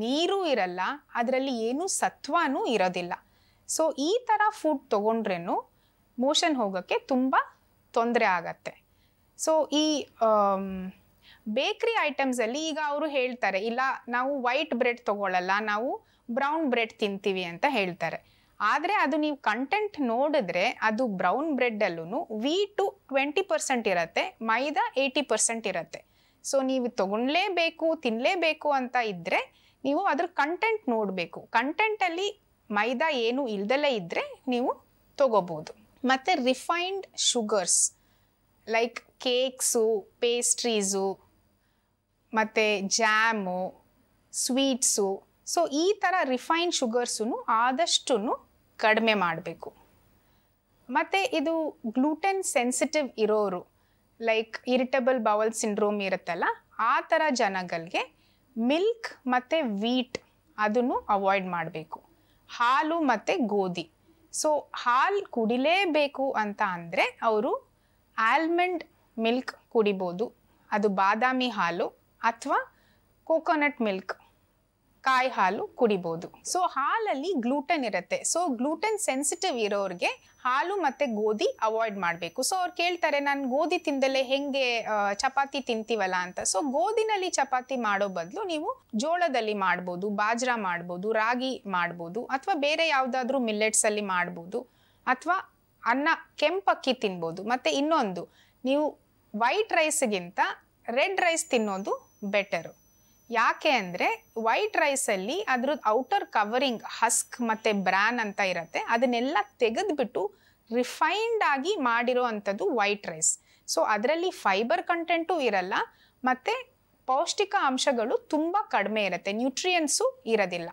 ನೀರು ಇರಲ್ಲ, ಅದರಲ್ಲಿ ಏನೂ ಸತ್ವನೂ ಇರೋದಿಲ್ಲ. ಸೊ ಈ ಥರ ಫುಡ್ ತೊಗೊಂಡ್ರೇನು ಮೋಷನ್ ಹೋಗೋಕ್ಕೆ ತುಂಬ ತೊಂದರೆ ಆಗತ್ತೆ. ಸೊ ಈ ಬೇಕ್ರಿ ಐಟಮ್ಸಲ್ಲಿ ಈಗ ಅವರು ಹೇಳ್ತಾರೆ, ಇಲ್ಲ ನಾವು ವೈಟ್ ಬ್ರೆಡ್ ತೊಗೊಳ್ಳಲ್ಲ, ನಾವು ಬ್ರೌನ್ ಬ್ರೆಡ್ ತಿಂತೀವಿ ಅಂತ ಹೇಳ್ತಾರೆ. ಆದರೆ ಅದು ನೀವು ಕಂಟೆಂಟ್ ನೋಡಿದ್ರೆ ಅದು ಬ್ರೌನ್ ಬ್ರೆಡ್ಡಲ್ಲೂ ವೀಟು 20% ಇರುತ್ತೆ, ಮೈದಾ 80% ಇರುತ್ತೆ. ಸೊ ನೀವು ತೊಗೊಳ್ಳಲೇಬೇಕು, ತಿನ್ನಲೇಬೇಕು ಅಂತ ಇದ್ದರೆ ನೀವು ಅದ್ರ ಕಂಟೆಂಟ್ ನೋಡಬೇಕು. ಕಂಟೆಂಟಲ್ಲಿ ಮೈದಾ ಏನು ಇಲ್ದಲೇ ಇದ್ದರೆ ನೀವು ತೊಗೋಬೋದು. ಮತ್ತು ರಿಫೈನ್ಡ್ ಶುಗರ್ಸ್ ಲೈಕ್ ಕೇಕ್ಸು, ಪೇಸ್ಟ್ರೀಸು, ಮತ್ತು ಜಾಮು, ಸ್ವೀಟ್ಸು. ಸೊ ಈ ಥರ ರಿಫೈನ್ಡ್ ಶುಗರ್ಸನ್ನು ಆದಷ್ಟು ಕಡಿಮೆ ಮಾಡಬೇಕು. ಮತ್ತು ಇದು ಗ್ಲೂಟೆನ್ ಸೆನ್ಸಿಟಿವ್ ಇರೋರು, ಲೈಕ್ ಇರಿಟಬಲ್ ಬೌಲ್ ಸಿಂಡ್ರೋಮ್ ಇರುತ್ತಲ್ಲ, ಆ ಥರ ಜನಗಳಿಗೆ ಮಿಲ್ಕ್ ಮತ್ತು ವೀಟ್ ಅದನ್ನು ಅವಾಯ್ಡ್ ಮಾಡಬೇಕು. ಹಾಲು ಮತ್ತು ಗೋಧಿ. ಸೊ ಹಾಲು ಕುಡಿಲೇಬೇಕು ಅಂತ ಅಂದರೆ ಅವರು ಆಲ್ಮಂಡ್ ಮಿಲ್ಕ್ ಕುಡಿಬೋದು, ಅದು ಬಾದಾಮಿ ಹಾಲು, ಅಥವಾ ಕೋಕೋನಟ್ ಮಿಲ್ಕ್ ಕಾಯಿ ಹಾಲು ಕುಡಿಬೋದು. ಸೊ ಹಾಲಲ್ಲಿ ಗ್ಲೂಟೆನ್ ಇರುತ್ತೆ. ಸೊ ಗ್ಲೂಟೆನ್ ಸೆನ್ಸಿಟಿವ್ ಇರೋರಿಗೆ ಹಾಲು ಮತ್ತು ಗೋಧಿ ಅವಾಯ್ಡ್ ಮಾಡಬೇಕು. ಸೊ ಅವ್ರು ಕೇಳ್ತಾರೆ, ನಾನು ಗೋಧಿ ತಿಂದಲೇ ಹೆಂಗೆ ಚಪಾತಿ ತಿಂತೀವಲ್ಲ ಅಂತ. ಸೊ ಗೋಧಿನಲ್ಲಿ ಚಪಾತಿ ಮಾಡೋ ಬದಲು ನೀವು ಜೋಳದಲ್ಲಿ ಮಾಡ್ಬೋದು, ಬಾಜ್ರಾ ಮಾಡ್ಬೋದು, ರಾಗಿ ಮಾಡ್ಬೋದು, ಅಥವಾ ಬೇರೆ ಯಾವುದಾದ್ರೂ ಮಿಲ್ಲೆಟ್ಸಲ್ಲಿ ಮಾಡ್ಬೋದು, ಅಥವಾ ಅನ್ನ ಕೆಂಪಕ್ಕಿ ತಿನ್ಬೋದು. ಮತ್ತು ಇನ್ನೊಂದು, ನೀವು ವೈಟ್ ರೈಸ್ಗಿಂತ ರೆಡ್ ರೈಸ್ ತಿನ್ನೋದು ಬೆಟರು. ಯಾಕೆ ಅಂದರೆ ವೈಟ್ ರೈಸಲ್ಲಿ ಅದ್ರದ್ದು ಔಟರ್ ಕವರಿಂಗ್ ಹಸ್ಕ್ ಮತ್ತು ಬ್ರಾನ್ ಅಂತ ಇರುತ್ತೆ, ಅದನ್ನೆಲ್ಲ ತೆಗೆದುಬಿಟ್ಟು ರಿಫೈನ್ಡ್ ಆಗಿ ಮಾಡಿರೋ ಅಂಥದ್ದು ವೈಟ್ ರೈಸ್. ಸೊ ಅದರಲ್ಲಿ ಫೈಬರ್ ಕಂಟೆಂಟು ಇರಲ್ಲ, ಮತ್ತು ಪೌಷ್ಟಿಕ ಅಂಶಗಳು ತುಂಬ ಕಡಿಮೆ ಇರುತ್ತೆ, ನ್ಯೂಟ್ರಿಯೆಂಟ್ಸು ಇರೋದಿಲ್ಲ.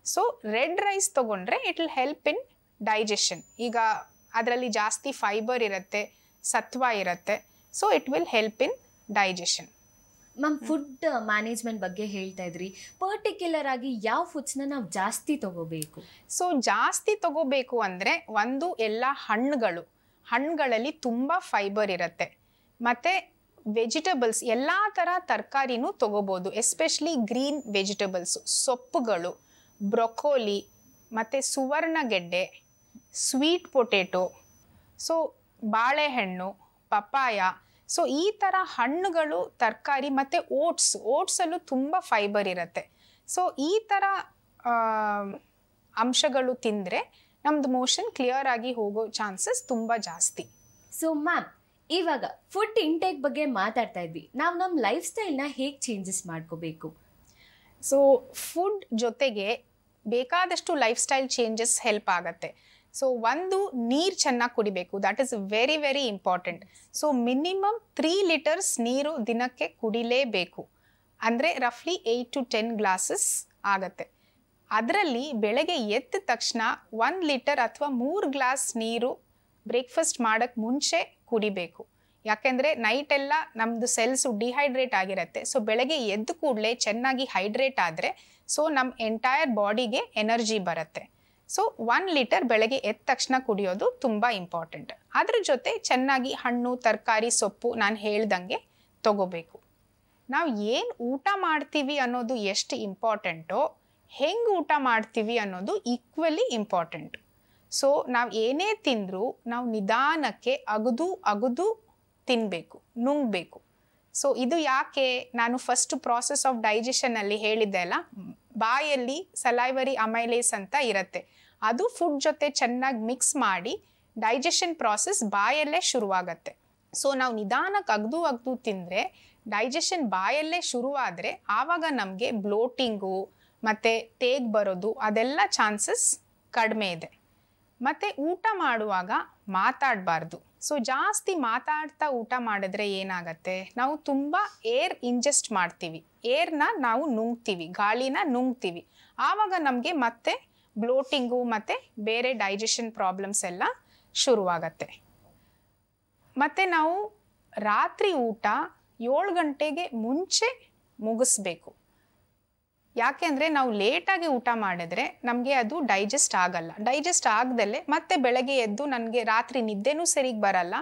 ಸೊ ರೆಡ್ ರೈಸ್ ತೊಗೊಂಡ್ರೆ it will help in digestion. ಈಗ ಅದರಲ್ಲಿ ಜಾಸ್ತಿ ಫೈಬರ್ ಇರುತ್ತೆ, ಸತ್ವ ಇರುತ್ತೆ. So it will help in digestion. Ma'am, food management ಬಗ್ಗೆ ಹೇಳ್ತಾ ಇದ್ರಿ. ಪರ್ಟಿಕ್ಯುಲರ್ ಆಗಿ ಯಾವ ಫುಡ್ಸ್ನ ನಾವು ಜಾಸ್ತಿ ತಗೋಬೇಕು? ಸೊ ಜಾಸ್ತಿ ತಗೋಬೇಕು ಅಂದರೆ ಒಂದು, ಎಲ್ಲ ಹಣ್ಣುಗಳಲ್ಲಿ ತುಂಬ ಫೈಬರ್ ಇರುತ್ತೆ. ಮತ್ತು ವೆಜಿಟಬಲ್ಸ್, ಎಲ್ಲ ಥರ ತರಕಾರಿನೂ ತಗೋಬೋದು, ಎಸ್ಪೆಷಲಿ ಗ್ರೀನ್ ವೆಜಿಟಬಲ್ಸು, ಸೊಪ್ಪುಗಳು, ಬ್ರೊಕೋಲಿ, ಮತ್ತು ಸುವರ್ಣಗೆಡ್ಡೆ, ಸ್ವೀಟ್ ಪೊಟೇಟೊ, ಸೊ ಬಾಳೆಹಣ್ಣು, ಪಪಾಯ. ಸೊ ಈ ಥರ ಹಣ್ಣುಗಳು, ತರಕಾರಿ, ಮತ್ತು ಓಟ್ಸಲ್ಲೂ ತುಂಬ ಫೈಬರ್ ಇರುತ್ತೆ. ಸೊ ಈ ಥರ ಅಂಶಗಳು ತಿಂದರೆ ನಮ್ಮದು ಮೋಷನ್ ಕ್ಲಿಯರ್ ಆಗಿ ಹೋಗೋ ಚಾನ್ಸಸ್ ತುಂಬ ಜಾಸ್ತಿ. ಸೊ ಮ್ಯಾಮ್, ಇವಾಗ ಫುಡ್ ಇಂಟೇಕ್ ಬಗ್ಗೆ ಮಾತಾಡ್ತಾ ಇದ್ವಿ. ನಾವು ನಮ್ಮ ಲೈಫ್ ಸ್ಟೈಲ್ನ ಹೇಗೆ ಚೇಂಜಸ್ ಮಾಡ್ಕೋಬೇಕು? ಸೊ ಫುಡ್ ಜೊತೆಗೆ ಬೇಕಾದಷ್ಟು ಲೈಫ್ ಸ್ಟೈಲ್ ಚೇಂಜಸ್ ಹೆಲ್ಪ್ ಆಗುತ್ತೆ. ಸೊ ಒಂದು, ನೀರು ಚೆನ್ನಾಗಿ ಕುಡಿಬೇಕು, that is very very important. So minimum 3 litres ನೀರು ದಿನಕ್ಕೆ ಕುಡಿಲೇಬೇಕು, ಅಂದರೆ ರಫ್ಲಿ 8 to 10 ಗ್ಲಾಸಸ್ ಆಗುತ್ತೆ. ಅದರಲ್ಲಿ ಬೆಳಗ್ಗೆ ಎದ್ದ ತಕ್ಷಣ 1 ಲೀಟರ್ ಅಥವಾ 3 ಗ್ಲಾಸ್ ನೀರು ಬ್ರೇಕ್ಫಾಸ್ಟ್ ಮಾಡೋಕ್ಕೆ ಮುಂಚೆ ಕುಡಿಬೇಕು. ಯಾಕೆಂದರೆ ನೈಟೆಲ್ಲ ನಮ್ಮದು ಸೆಲ್ಸು ಡಿಹೈಡ್ರೇಟ್ ಆಗಿರುತ್ತೆ. ಸೊ ಬೆಳಗ್ಗೆ ಎದ್ದ ಕೂಡಲೇ ಚೆನ್ನಾಗಿ ಹೈಡ್ರೇಟ್ ಆದರೆ ಸೊ ನಮ್ಮ ಎಂಟೈರ್ ಬಾಡಿಗೆ ಎನರ್ಜಿ ಬರುತ್ತೆ. ಸೊ 1 ಲೀಟರ್ ಬೆಳಗ್ಗೆ ಎದ್ದ ತಕ್ಷಣ ಕುಡಿಯೋದು ತುಂಬ ಇಂಪಾರ್ಟೆಂಟ್. ಅದ್ರ ಜೊತೆ ಚೆನ್ನಾಗಿ ಹಣ್ಣು, ತರಕಾರಿ, ಸೊಪ್ಪು ನಾನು ಹೇಳ್ದಂಗೆ ತಗೋಬೇಕು. ನಾವು ಏನು ಊಟ ಮಾಡ್ತೀವಿ ಅನ್ನೋದು ಎಷ್ಟು ಇಂಪಾರ್ಟೆಂಟೋ, ಹೆಂಗೆ ಊಟ ಮಾಡ್ತೀವಿ ಅನ್ನೋದು ಈಕ್ವಲಿ ಇಂಪಾರ್ಟೆಂಟ್. ಸೊ ನಾವು ಏನೇ ತಿಂದರೂ ನಾವು ನಿಧಾನಕ್ಕೆ ಅಗದು ತಿನ್ನಬೇಕು, ನುಂಗಬೇಕು. ಸೊ ಇದು ಯಾಕೆ, ನಾನು ಫಸ್ಟ್ ಪ್ರಾಸೆಸ್ ಆಫ್ ಡೈಜೆಷನಲ್ಲಿ ಹೇಳಿದ್ದೆ ಅಲ್ಲ, ಬಾಯಲ್ಲಿ ಸಲೈವರಿ ಅಮೈಲೇಸ್ ಅಂತ ಇರುತ್ತೆ, ಅದು ಫುಡ್ ಜೊತೆ ಚೆನ್ನಾಗಿ ಮಿಕ್ಸ್ ಮಾಡಿ ಡೈಜೆಷನ್ ಪ್ರಾಸೆಸ್ ಬಾಯಲ್ಲೇ ಶುರುವಾಗತ್ತೆ. ಸೊ ನಾವು ನಿಧಾನಕ್ಕೆ ಅಗದು ತಿಂದರೆ ಡೈಜೆಷನ್ ಬಾಯಲ್ಲೇ ಶುರುವಾದರೆ ಆವಾಗ ನಮಗೆ ಬ್ಲೋಟಿಂಗು ಮತ್ತು ತೇಗ್ ಬರೋದು ಅದೆಲ್ಲ ಚಾನ್ಸಸ್ ಕಡಿಮೆ ಇದೆ. ಮತ್ತು ಊಟ ಮಾಡುವಾಗ ಮಾತಾಡಬಾರ್ದು. ಸೊ ಜಾಸ್ತಿ ಮಾತಾಡ್ತಾ ಊಟ ಮಾಡಿದ್ರೆ ಏನಾಗತ್ತೆ, ನಾವು ತುಂಬ ಏರ್ ಇಂಜೆಸ್ಟ್ ಮಾಡ್ತೀವಿ, ಏರ್ನ ನಾವು ನುಂಗ್ತೀವಿ, ಗಾಳಿನ ನುಂಗ್ತೀವಿ. ಆವಾಗ ನಮಗೆ ಮತ್ತೆ ಬ್ಲೋಟಿಂಗು ಮತ್ತು ಬೇರೆ ಡೈಜೆಷನ್ ಪ್ರಾಬ್ಲಮ್ಸ್ ಎಲ್ಲ ಶುರುವಾಗತ್ತೆ. ಮತ್ತು ನಾವು ರಾತ್ರಿ ಊಟ 7 ಗಂಟೆಗೆ ಮುಂಚೆ ಮುಗಿಸ್ಬೇಕು. ಯಾಕೆ ಅಂದರೆ ನಾವು ಲೇಟಾಗಿ ಊಟ ಮಾಡಿದ್ರೆ ನಮಗೆ ಅದು ಡೈಜೆಸ್ಟ್ ಆಗಲ್ಲ. ಡೈಜೆಸ್ಟ್ ಆಗದಲ್ಲೇ ಮತ್ತೆ ಬೆಳಗ್ಗೆ ಎದ್ದು ನನಗೆ ರಾತ್ರಿ ನಿದ್ದೆನೂ ಸರಿಗೆ ಬರಲ್ಲ,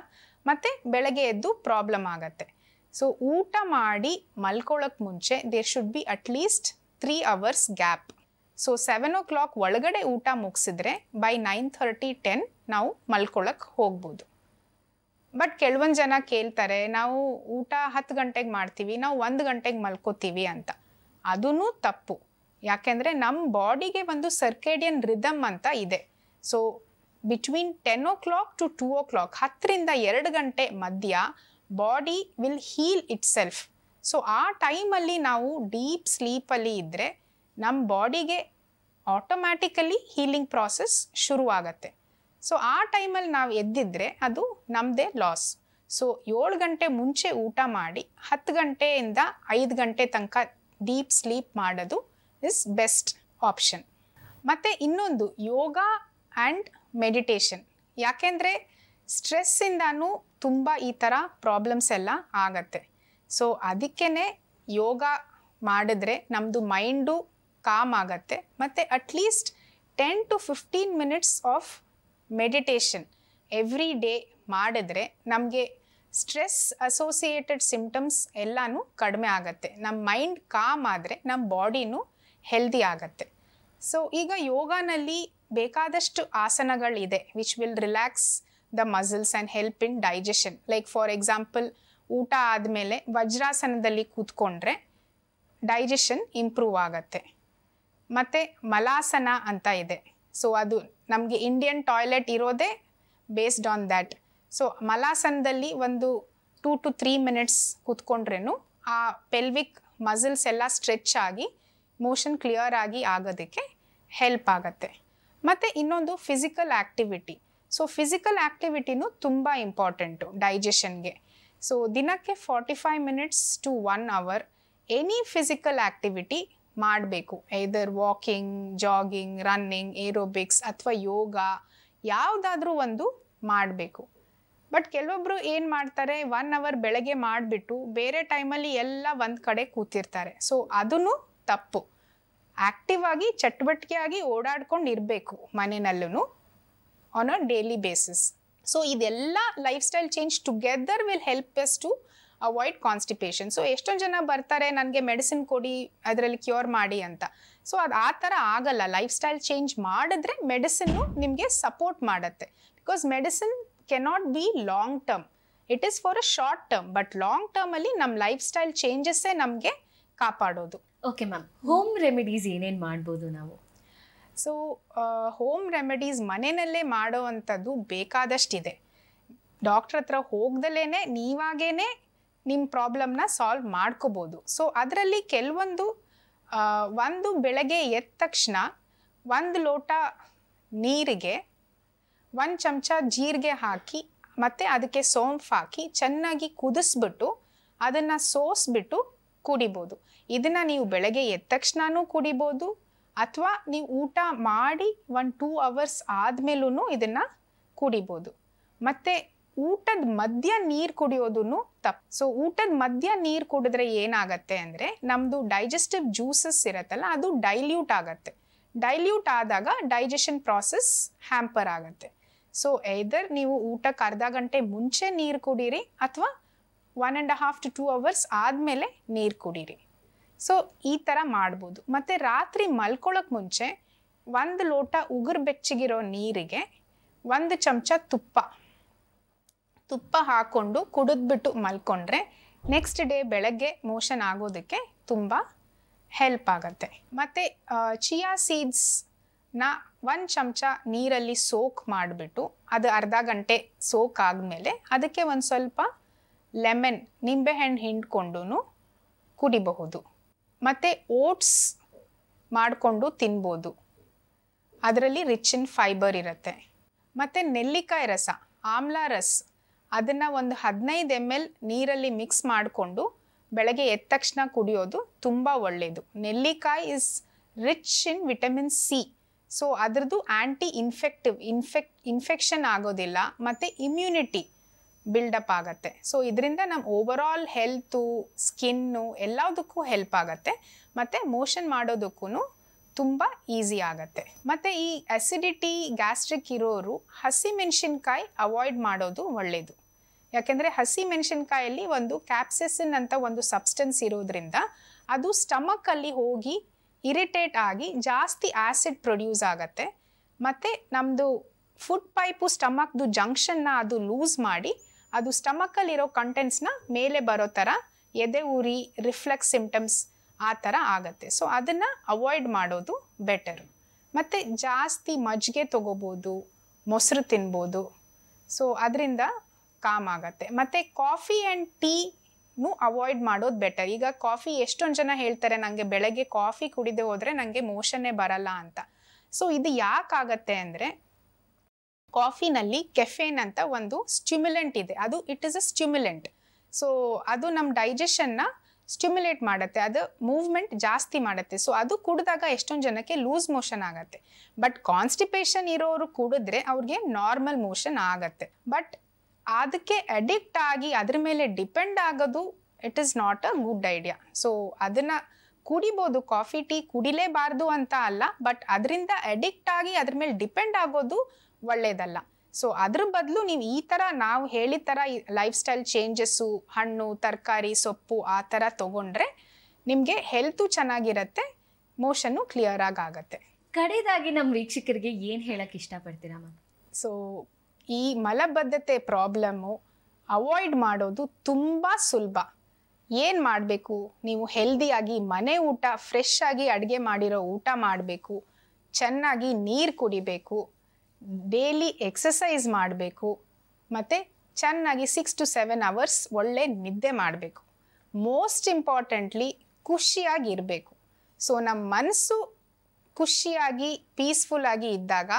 ಮತ್ತು ಬೆಳಗ್ಗೆ ಎದ್ದು ಪ್ರಾಬ್ಲಮ್ ಆಗತ್ತೆ. ಸೊ ಊಟ ಮಾಡಿ ಮಲ್ಕೊಳ್ಳೋಕೆ ಮುಂಚೆ there should be at least 3 hours gap. So 7 o'clock ಒಳಗಡೆ ಊಟ ಮುಗಿಸಿದ್ರೆ ಬೈ 9:30-10 ನಾವು ಮಲ್ಕೊಳ್ಳೋಕೆ ಹೋಗ್ಬೋದು. ಬಟ್ ಕೆಲವೊಂದು ಜನ ಕೇಳ್ತಾರೆ, ನಾವು ಊಟ 10 ಗಂಟೆಗೆ ಮಾಡ್ತೀವಿ, ನಾವು 1 ಗಂಟೆಗೆ ಮಲ್ಕೋತೀವಿ ಅಂತ. ಅದೂ ತಪ್ಪು. ಯಾಕೆಂದರೆ ನಮ್ಮ ಬಾಡಿಗೆ ಒಂದು ಸರ್ಕೇಡಿಯನ್ ರಿದಮ್ ಅಂತ ಇದೆ. So between 10 o'clock to 2 o'clock, 10ರಿಂದ 2 ಗಂಟೆ ಮಧ್ಯ body will heal itself. So ಆ ಟೈಮಲ್ಲಿ ನಾವು ಡೀಪ್ ಸ್ಲೀಪಲ್ಲಿ ಇದ್ದರೆ ನಮ್ಮ ಬಾಡಿಗೆ ಆಟೋಮ್ಯಾಟಿಕಲಿ ಹೀಲಿಂಗ್ ಪ್ರಾಸೆಸ್ ಶುರುವಾಗತ್ತೆ. ಸೊ ಆ ಟೈಮಲ್ಲಿ ನಾವು ಎದ್ದಿದ್ರೆ ಅದು ನಮ್ಮದೇ ಲಾಸ್. ಸೊ 7 ಗಂಟೆ ಮುಂಚೆ ಊಟ ಮಾಡಿ 10 ಗಂಟೆಯಿಂದ 5 ಗಂಟೆ ತನಕ ಡೀಪ್ ಸ್ಲೀಪ್ ಮಾಡೋದು ಇಸ್ ಬೆಸ್ಟ್ ಆಪ್ಷನ್. ಮತ್ತು ಇನ್ನೊಂದು ಯೋಗ ಆ್ಯಂಡ್ ಮೆಡಿಟೇಷನ್. ಯಾಕೆಂದರೆ ಸ್ಟ್ರೆಸ್ಸಿಂದನೂ ತುಂಬ ಈ ಥರ ಪ್ರಾಬ್ಲಮ್ಸ್ ಎಲ್ಲ ಆಗತ್ತೆ. ಸೊ ಅದಕ್ಕೇ ಯೋಗ ಮಾಡಿದ್ರೆ ನಮ್ಮದು ಮೈಂಡು ಕಾಮ್ ಆಗತ್ತೆ. ಮತ್ತು at least 10 to 15 minutes of meditation every day ಮಾಡಿದ್ರೆ ನಮಗೆ ಸ್ಟ್ರೆಸ್ ಅಸೋಸಿಯೇಟೆಡ್ ಸಿಂಪ್ಟಮ್ಸ್ ಎಲ್ಲನೂ ಕಡಿಮೆ ಆಗುತ್ತೆ. ನಮ್ಮ ಮೈಂಡ್ ಕಾಮ್ ಆದರೆ ನಮ್ಮ ಬಾಡಿನೂ ಹೆಲ್ದಿ ಆಗುತ್ತೆ. ಸೊ ಈಗ ಯೋಗನಲ್ಲಿ ಬೇಕಾದಷ್ಟು ಆಸನಗಳಿದೆ which will relax the muscles and help in digestion. Like for example ಊಟ ಆದಮೇಲೆ ವಜ್ರಾಸನದಲ್ಲಿ ಕೂತ್ಕೊಂಡ್ರೆ ಡೈಜೆಷನ್ ಇಂಪ್ರೂವ್ ಆಗತ್ತೆ. ಮತ್ತು ಮಲಾಸನ ಅಂತ ಇದೆ. ಸೊ ಅದು ನಮಗೆ ಇಂಡಿಯನ್ ಟಾಯ್ಲೆಟ್ ಇರೋದೇ ಬೇಸ್ಡ್ ಆನ್ ದ್ಯಾಟ್. ಸೊ ಮಲಾಸನದಲ್ಲಿ ಒಂದು 2 to 3 minutes ಕೂತ್ಕೊಂಡ್ರೂ ಆ ಪೆಲ್ವಿಕ್ ಮಸಲ್ಸ್ ಎಲ್ಲ ಸ್ಟ್ರೆಚ್ ಆಗಿ ಮೋಷನ್ ಕ್ಲಿಯರ್ ಆಗಿ ಆಗೋದಕ್ಕೆ ಹೆಲ್ಪ್ ಆಗುತ್ತೆ. ಮತ್ತು ಇನ್ನೊಂದು ಫಿಸಿಕಲ್ ಆ್ಯಕ್ಟಿವಿಟಿ. ಸೊ ಫಿಸಿಕಲ್ ಆ್ಯಕ್ಟಿವಿಟಿನೂ ತುಂಬ ಇಂಪಾರ್ಟೆಂಟು ಡೈಜೆಷನ್ಗೆ. ಸೊ ದಿನಕ್ಕೆ 45 minutes to 1 hour any physical activity ಮಾಡಬೇಕು. ಐದರ್ ವಾಕಿಂಗ್, ಜಾಗಿಂಗ್, ರನ್ನಿಂಗ್, ಏರೋಬಿಕ್ಸ್ ಅಥವಾ ಯೋಗ ಯಾವುದಾದ್ರೂ ಒಂದು ಮಾಡಬೇಕು. ಬಟ್ ಕೆಲವೊಬ್ಬರು ಏನು ಮಾಡ್ತಾರೆ, 1 hour ಬೆಳಗ್ಗೆ ಮಾಡಿಬಿಟ್ಟು ಬೇರೆ ಟೈಮಲ್ಲಿ ಎಲ್ಲ ಒಂದು ಕಡೆ ಕೂತಿರ್ತಾರೆ. ಸೊ ಅದೂ ತಪ್ಪು. ಆ್ಯಕ್ಟಿವ್ ಆಗಿ ಚಟುವಟಿಕೆಯಾಗಿ ಓಡಾಡ್ಕೊಂಡು ಇರಬೇಕು ಮನೆಯಲ್ಲೂ on a daily basis. So ಇದೆಲ್ಲ lifestyle change together will help us to avoid constipation. So ಎಷ್ಟೊಂದು ಜನ ಬರ್ತಾರೆ, ನನಗೆ ಮೆಡಿಸಿನ್ ಕೊಡಿ, ಅದರಲ್ಲಿ ಕ್ಯೂರ್ ಮಾಡಿ ಅಂತ. ಸೊ ಅದು ಆ ಥರ ಆಗಲ್ಲ. ಲೈಫ್ ಸ್ಟೈಲ್ ಚೇಂಜ್ ಮಾಡಿದ್ರೆ ಮೆಡಿಸಿನ್ನು ನಿಮಗೆ ಸಪೋರ್ಟ್ ಮಾಡುತ್ತೆ. Because medicine cannot be long term, it is for a short term. But long ಟರ್ಮಲ್ಲಿ ನಮ್ಮ ಲೈಫ್ ಸ್ಟೈಲ್ ಚೇಂಜಸ್ಸೇ ನಮಗೆ ಕಾಪಾಡೋದು. ಓಕೆ ಮ್ಯಾಮ್, ಹೋಮ್ ರೆಮಿಡೀಸ್ ಏನೇನು ಮಾಡ್ಬೋದು ನಾವು? ಸೊ ಹೋಮ್ ರೆಮಿಡೀಸ್ ಮನೆಯಲ್ಲೇ ಮಾಡೋ ಅಂಥದ್ದು ಬೇಕಾದಷ್ಟಿದೆ. ಡಾಕ್ಟ್ರ್ ಹತ್ರ ಹೋಗ್ದಲೇ ನೀವಾಗೇ ನಿಮ್ಮ ಪ್ರಾಬ್ಲಮ್ನ ಸಾಲ್ವ್ ಮಾಡ್ಕೋಬೋದು. ಸೊ ಅದರಲ್ಲಿ ಕೆಲವೊಂದು ಒಂದು ಬೆಳಗ್ಗೆ ಎದ್ದ ತಕ್ಷಣ 1 ಲೋಟ ನೀರಿಗೆ 1 ಚಮಚ ಜೀರಿಗೆ ಹಾಕಿ ಮತ್ತು ಅದಕ್ಕೆ ಸೋಂಪು ಹಾಕಿ ಚೆನ್ನಾಗಿ ಕುದಿಸ್ಬಿಟ್ಟು ಅದನ್ನು ಸೋಸ್ಬಿಟ್ಟು ಕುಡಿಬೋದು. ಇದನ್ನು ನೀವು ಬೆಳಗ್ಗೆ ಎದ್ದ ತಕ್ಷಣವೂ ಕುಡಿಬೋದು, ಅಥವಾ ನೀವು ಊಟ ಮಾಡಿ 1-2 hours ಆದಮೇಲೂ ಇದನ್ನು ಕುಡಿಬೋದು. ಮತ್ತು ಊಟದ ಮಧ್ಯ ನೀರು ಕುಡಿಯೋದೂ ತಪ್ಪು. ಸೊ ಊಟದ ಮಧ್ಯ ನೀರು ಕುಡಿದ್ರೆ ಏನಾಗತ್ತೆ ಅಂದರೆ ನಮ್ಮದು ಡೈಜೆಸ್ಟಿವ್ ಜ್ಯೂಸಸ್ ಇರುತ್ತಲ್ಲ ಅದು ಡೈಲ್ಯೂಟ್ ಆಗುತ್ತೆ. ಡೈಲ್ಯೂಟ್ ಆದಾಗ ಡೈಜೆಷನ್ ಪ್ರಾಸೆಸ್ ಹ್ಯಾಂಪರ್ ಆಗುತ್ತೆ. ಸೊ ಐದರ್ ನೀವು ಊಟಕ್ಕೆ ಅರ್ಧ ಗಂಟೆ ಮುಂಚೆ ನೀರು ಕುಡೀರಿ ಅಥವಾ 1.5 to 2 hours ಆದಮೇಲೆ ನೀರು ಕುಡೀರಿ. ಸೊ ಈ ಥರ ಮಾಡ್ಬೋದು. ಮತ್ತು ರಾತ್ರಿ ಮಲ್ಕೊಳ್ಳೋಕೆ ಮುಂಚೆ 1 ಲೋಟ ಉಗುರು ಬೆಚ್ಚಗಿರೋ ನೀರಿಗೆ 1 ಚಮಚ ತುಪ್ಪ ಹಾಕ್ಕೊಂಡು ಕುಡಿದ್ಬಿಟ್ಟು ಮಲ್ಕೊಂಡ್ರೆ ನೆಕ್ಸ್ಟ್ ಡೇ ಬೆಳಗ್ಗೆ ಮೋಷನ್ ಆಗೋದಕ್ಕೆ ತುಂಬ ಹೆಲ್ಪ್ ಆಗುತ್ತೆ. ಮತ್ತು ಚಿಯಾ ಸೀಡ್ಸ್ನ 1 ಚಮಚ ನೀರಲ್ಲಿ ಸೋಕ್ ಮಾಡಿಬಿಟ್ಟು ಅದು ಅರ್ಧ ಗಂಟೆ ಸೋಕ್ ಆದಮೇಲೆ ಅದಕ್ಕೆ ಒಂದು ಸ್ವಲ್ಪ ಲೆಮನ್, ನಿಂಬೆಹಣ್ಣು ಹಿಂಡ್ಕೊಂಡು ಕುಡಿಬಹುದು. ಮತ್ತು ಓಟ್ಸ್ ಮಾಡಿಕೊಂಡು ತಿನ್ಬೋದು, ಅದರಲ್ಲಿ ರಿಚ್ ಇನ್ ಫೈಬರ್ ಇರುತ್ತೆ. ಮತ್ತು ನೆಲ್ಲಿಕಾಯಿ ರಸ, ಆಮ್ಲ ರಸ, ಅದನ್ನು ಒಂದು 15 ml ನೀರಲ್ಲಿ ಮಿಕ್ಸ್ ಮಾಡಿಕೊಂಡು ಬೆಳಗ್ಗೆ ಎದ್ದ ತಕ್ಷಣ ಕುಡಿಯೋದು ತುಂಬ ಒಳ್ಳೆಯದು. ನೆಲ್ಲಿಕಾಯಿ is rich in vitamin C. So ಅದರದ್ದು ಆ್ಯಂಟಿ ಇನ್ಫೆಕ್ಷನ್ ಆಗೋದಿಲ್ಲ ಮತ್ತು ಇಮ್ಯುನಿಟಿ ಬಿಲ್ಡಪ್ ಆಗುತ್ತೆ. ಸೊ ಇದರಿಂದ ನಮ್ಮ ಓವರಾಲ್ ಹೆಲ್ತು, ಸ್ಕಿನ್ನು ಎಲ್ಲದಕ್ಕೂ ಹೆಲ್ಪ್ ಆಗುತ್ತೆ ಮತ್ತು ಮೋಷನ್ ಮಾಡೋದಕ್ಕೂ ತುಂಬ ಈಸಿ ಆಗುತ್ತೆ. ಮತ್ತು ಈ ಅಸಿಡಿಟಿ, ಗ್ಯಾಸ್ಟ್ರಿಕ್ ಇರೋರು ಹಸಿಮೆಣಸಿನ್ಕಾಯಿ ಅವಾಯ್ಡ್ ಮಾಡೋದು ಒಳ್ಳೆಯದು. ಯಾಕೆಂದರೆ ಹಸಿಮೆಣಸಿನ್ಕಾಯಲ್ಲಿ ಒಂದು ಕ್ಯಾಪ್ಸೈಸಿನ್ ಅಂತ ಒಂದು ಸಬ್ಸ್ಟೆನ್ಸ್ ಇರೋದ್ರಿಂದ ಅದು ಸ್ಟಮಕ್ಕಲ್ಲಿ ಹೋಗಿ ಇರಿಟೇಟ್ ಆಗಿ ಜಾಸ್ತಿ ಆ್ಯಸಿಡ್ ಪ್ರೊಡ್ಯೂಸ್ ಆಗುತ್ತೆ. ಮತ್ತು ನಮ್ಮದು ಫುಡ್ ಪೈಪು ಸ್ಟಮಕ್ದು ಜಂಕ್ಷನ್ನ ಅದು ಲೂಸ್ ಮಾಡಿ ಅದು ಸ್ಟಮಕ್ಕಲ್ಲಿರೋ ಕಂಟೆಂಟ್ಸ್ನ ಮೇಲೆ ಬರೋ ಥರ ಎದೆ ಉರಿ, ರಿಫ್ಲೆಕ್ಸ್ ಸಿಂಪ್ಟಮ್ಸ್ ಆ ಥರ ಆಗುತ್ತೆ. ಸೊ ಅದನ್ನು ಅವಾಯ್ಡ್ ಮಾಡೋದು ಬೆಟರು. ಮತ್ತು ಜಾಸ್ತಿ ಮಜ್ಜಿಗೆ ತೊಗೋಬೋದು, ಮೊಸರು ತಿನ್ಬೋದು. ಸೊ ಅದರಿಂದ ಕಾಮ್ ಆಗುತ್ತೆ. ಮತ್ತು ಕಾಫಿ ಆ್ಯಂಡ್ ಟೀನು ಅವಾಯ್ಡ್ ಮಾಡೋದು ಬೆಟರ್. ಈಗ ಕಾಫಿ ಎಷ್ಟೊಂದು ಜನ ಹೇಳ್ತಾರೆ ನನಗೆ ಬೆಳಗ್ಗೆ ಕಾಫಿ ಕುಡಿದೇ ಹೋದರೆ ನನಗೆ ಮೋಷನ್ನೇ ಬರಲ್ಲ ಅಂತ. ಸೊ ಇದು ಯಾಕಾಗತ್ತೆ ಅಂದರೆ ಕಾಫಿನಲ್ಲಿ ಕೆಫೇನ್ ಅಂತ ಒಂದು ಸ್ಟಿಮ್ಯುಲೆಂಟ್ ಇದೆ. ಅದು it is a stimulant. So ಅದು ನಮ್ಮ ಡೈಜೆಷನ್ನ ಸ್ಟಿಮ್ಯುಲೇಟ್ ಮಾಡುತ್ತೆ, ಅದು ಮೂವ್ಮೆಂಟ್ ಜಾಸ್ತಿ ಮಾಡುತ್ತೆ. ಸೊ ಅದು ಕುಡಿದಾಗ ಎಷ್ಟೊಂದು ಜನಕ್ಕೆ ಲೂಸ್ ಮೋಷನ್ ಆಗುತ್ತೆ. ಬಟ್ ಕಾನ್ಸ್ಟಿಪೇಷನ್ ಇರೋರು ಕುಡಿದ್ರೆ ಅವ್ರಿಗೆ ನಾರ್ಮಲ್ ಮೋಷನ್ ಆಗತ್ತೆ. ಬಟ್ ಅದಕ್ಕೆ ಅಡಿಕ್ಟ್ ಆಗಿ ಅದ್ರ ಮೇಲೆ ಡಿಪೆಂಡ್ ಆಗೋದು it is not a good idea. So ಅದನ್ನು ಕುಡಿಬೋದು, ಕಾಫಿ ಟೀ ಕುಡಿಲೇಬಾರ್ದು ಅಂತ ಅಲ್ಲ, ಬಟ್ ಅದರಿಂದ ಅಡಿಕ್ಟ್ ಆಗಿ ಅದ್ರ ಮೇಲೆ ಡಿಪೆಂಡ್ ಆಗೋದು ಒಳ್ಳೇದಲ್ಲ. ಸೊ ಅದ್ರ ಬದಲು ನೀವು ಈ ಥರ ನಾವು ಹೇಳಿದ ಥರ ಲೈಫ್ ಸ್ಟೈಲ್ ಚೇಂಜಸ್ಸು, ಹಣ್ಣು ತರಕಾರಿ ಸೊಪ್ಪು ಆ ಥರ ತೊಗೊಂಡ್ರೆ ನಿಮಗೆ ಹೆಲ್ತು ಚೆನ್ನಾಗಿರುತ್ತೆ, ಮೋಷನ್ನು ಕ್ಲಿಯರ್ ಆಗತ್ತೆ. ಕಡೆದಾಗಿ ನಮ್ಮ ವೀಕ್ಷಕರಿಗೆ ಏನು ಹೇಳಕ್ಕೆ ಇಷ್ಟಪಡ್ತೀರಾ ಮ್ಯಾಮ್? ಸೊ ಈ ಮಲಬದ್ಧತೆ ಪ್ರಾಬ್ಲಮ್ಮು ಅವಾಯ್ಡ್ ಮಾಡೋದು ತುಂಬ ಸುಲಭ. ಏನು ಮಾಡಬೇಕು, ನೀವು ಹೆಲ್ದಿಯಾಗಿ ಮನೆ ಊಟ, ಫ್ರೆಶ್ ಆಗಿ ಅಡುಗೆ ಮಾಡಿರೋ ಊಟ ಮಾಡಬೇಕು, ಚೆನ್ನಾಗಿ ನೀರು ಕುಡಿಬೇಕು, ಡೈಲಿ ಎಕ್ಸಸೈಸ್ ಮಾಡಬೇಕು, ಮತ್ತು ಚೆನ್ನಾಗಿ 6 to 7 hours ಒಳ್ಳೆ ನಿದ್ದೆ ಮಾಡಬೇಕು. Most importantly ಖುಷಿಯಾಗಿರಬೇಕು. ಸೊ ನಮ್ಮ ಮನಸ್ಸು ಖುಷಿಯಾಗಿ ಪೀಸ್ಫುಲ್ಲಾಗಿ ಇದ್ದಾಗ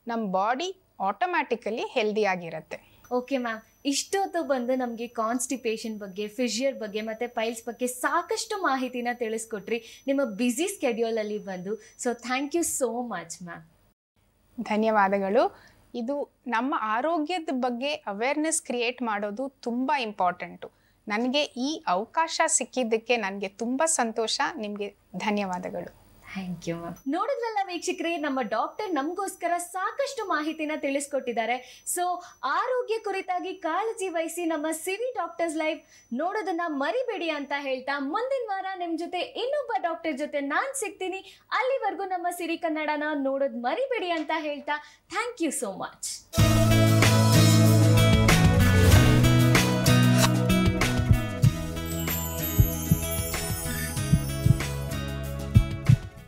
ನಮ್ಮ ಬಾಡಿ ಆಟೋಮ್ಯಾಟಿಕಲಿ ಹೆಲ್ದಿಯಾಗಿರುತ್ತೆ. ಓಕೆ ಮ್ಯಾಮ್, ಇಷ್ಟೊತ್ತು ಬಂದು ನಮಗೆ ಕಾನ್ಸ್ಟಿಪೇಷನ್ ಬಗ್ಗೆ, ಫಿಶಿಯರ್ ಬಗ್ಗೆ ಮತ್ತು ಪೈಲ್ಸ್ ಬಗ್ಗೆ ಸಾಕಷ್ಟು ಮಾಹಿತಿನ ತಿಳಿಸ್ಕೊಟ್ರಿ ನಿಮ್ಮ ಬ್ಯುಸಿ ಸ್ಕೆಡ್ಯೂಲಲ್ಲಿ ಬಂದು. So thank you so much ma'am. ಧನ್ಯವಾದಗಳು. ಇದು ನಮ್ಮ ಆರೋಗ್ಯದ ಬಗ್ಗೆ ಅವೇರ್ನೆಸ್ ಕ್ರಿಯೇಟ್ ಮಾಡೋದು ತುಂಬ ಇಂಪಾರ್ಟೆಂಟು. ನನಗೆ ಈ ಅವಕಾಶ ಸಿಕ್ಕಿದ್ದಕ್ಕೆ ನನಗೆ ತುಂಬ ಸಂತೋಷ. ನಿಮಗೆ ಧನ್ಯವಾದಗಳು. Thank you ma'am. ನೋಡಿದ್ರಲ್ಲ ವೀಕ್ಷಕರೇ, ನಮ್ಮ ಡಾಕ್ಟರ್ ನಮಗೋಸ್ಕರ ಸಾಕಷ್ಟು ಮಾಹಿತಿನ ತಿಳಿಸ್ಕೊಟ್ಟಿದ್ದಾರೆ. ಸೊ ಆರೋಗ್ಯ ಕುರಿತಾಗಿ ಕಾಳಜಿ ವಹಿಸಿ ನಮ್ಮ ಸಿರಿ ಡಾಕ್ಟರ್ಸ್ ಲೈವ್ ನೋಡೋದನ್ನ ಮರಿಬೇಡಿ ಅಂತ ಹೇಳ್ತಾ, ಮುಂದಿನ ವಾರ ನಿಮ್ಮ ಜೊತೆ ಇನ್ನೊಬ್ಬ ಡಾಕ್ಟರ್ ಜೊತೆ ನಾನು ಸಿಗ್ತೀನಿ. ಅಲ್ಲಿವರೆಗೂ ನಮ್ಮ ಸಿರಿ ಕನ್ನಡನ ನೋಡೋದು ಮರಿಬೇಡಿ ಅಂತ ಹೇಳ್ತಾ, ಥ್ಯಾಂಕ್ ಯು ಸೋ ಮಚ್.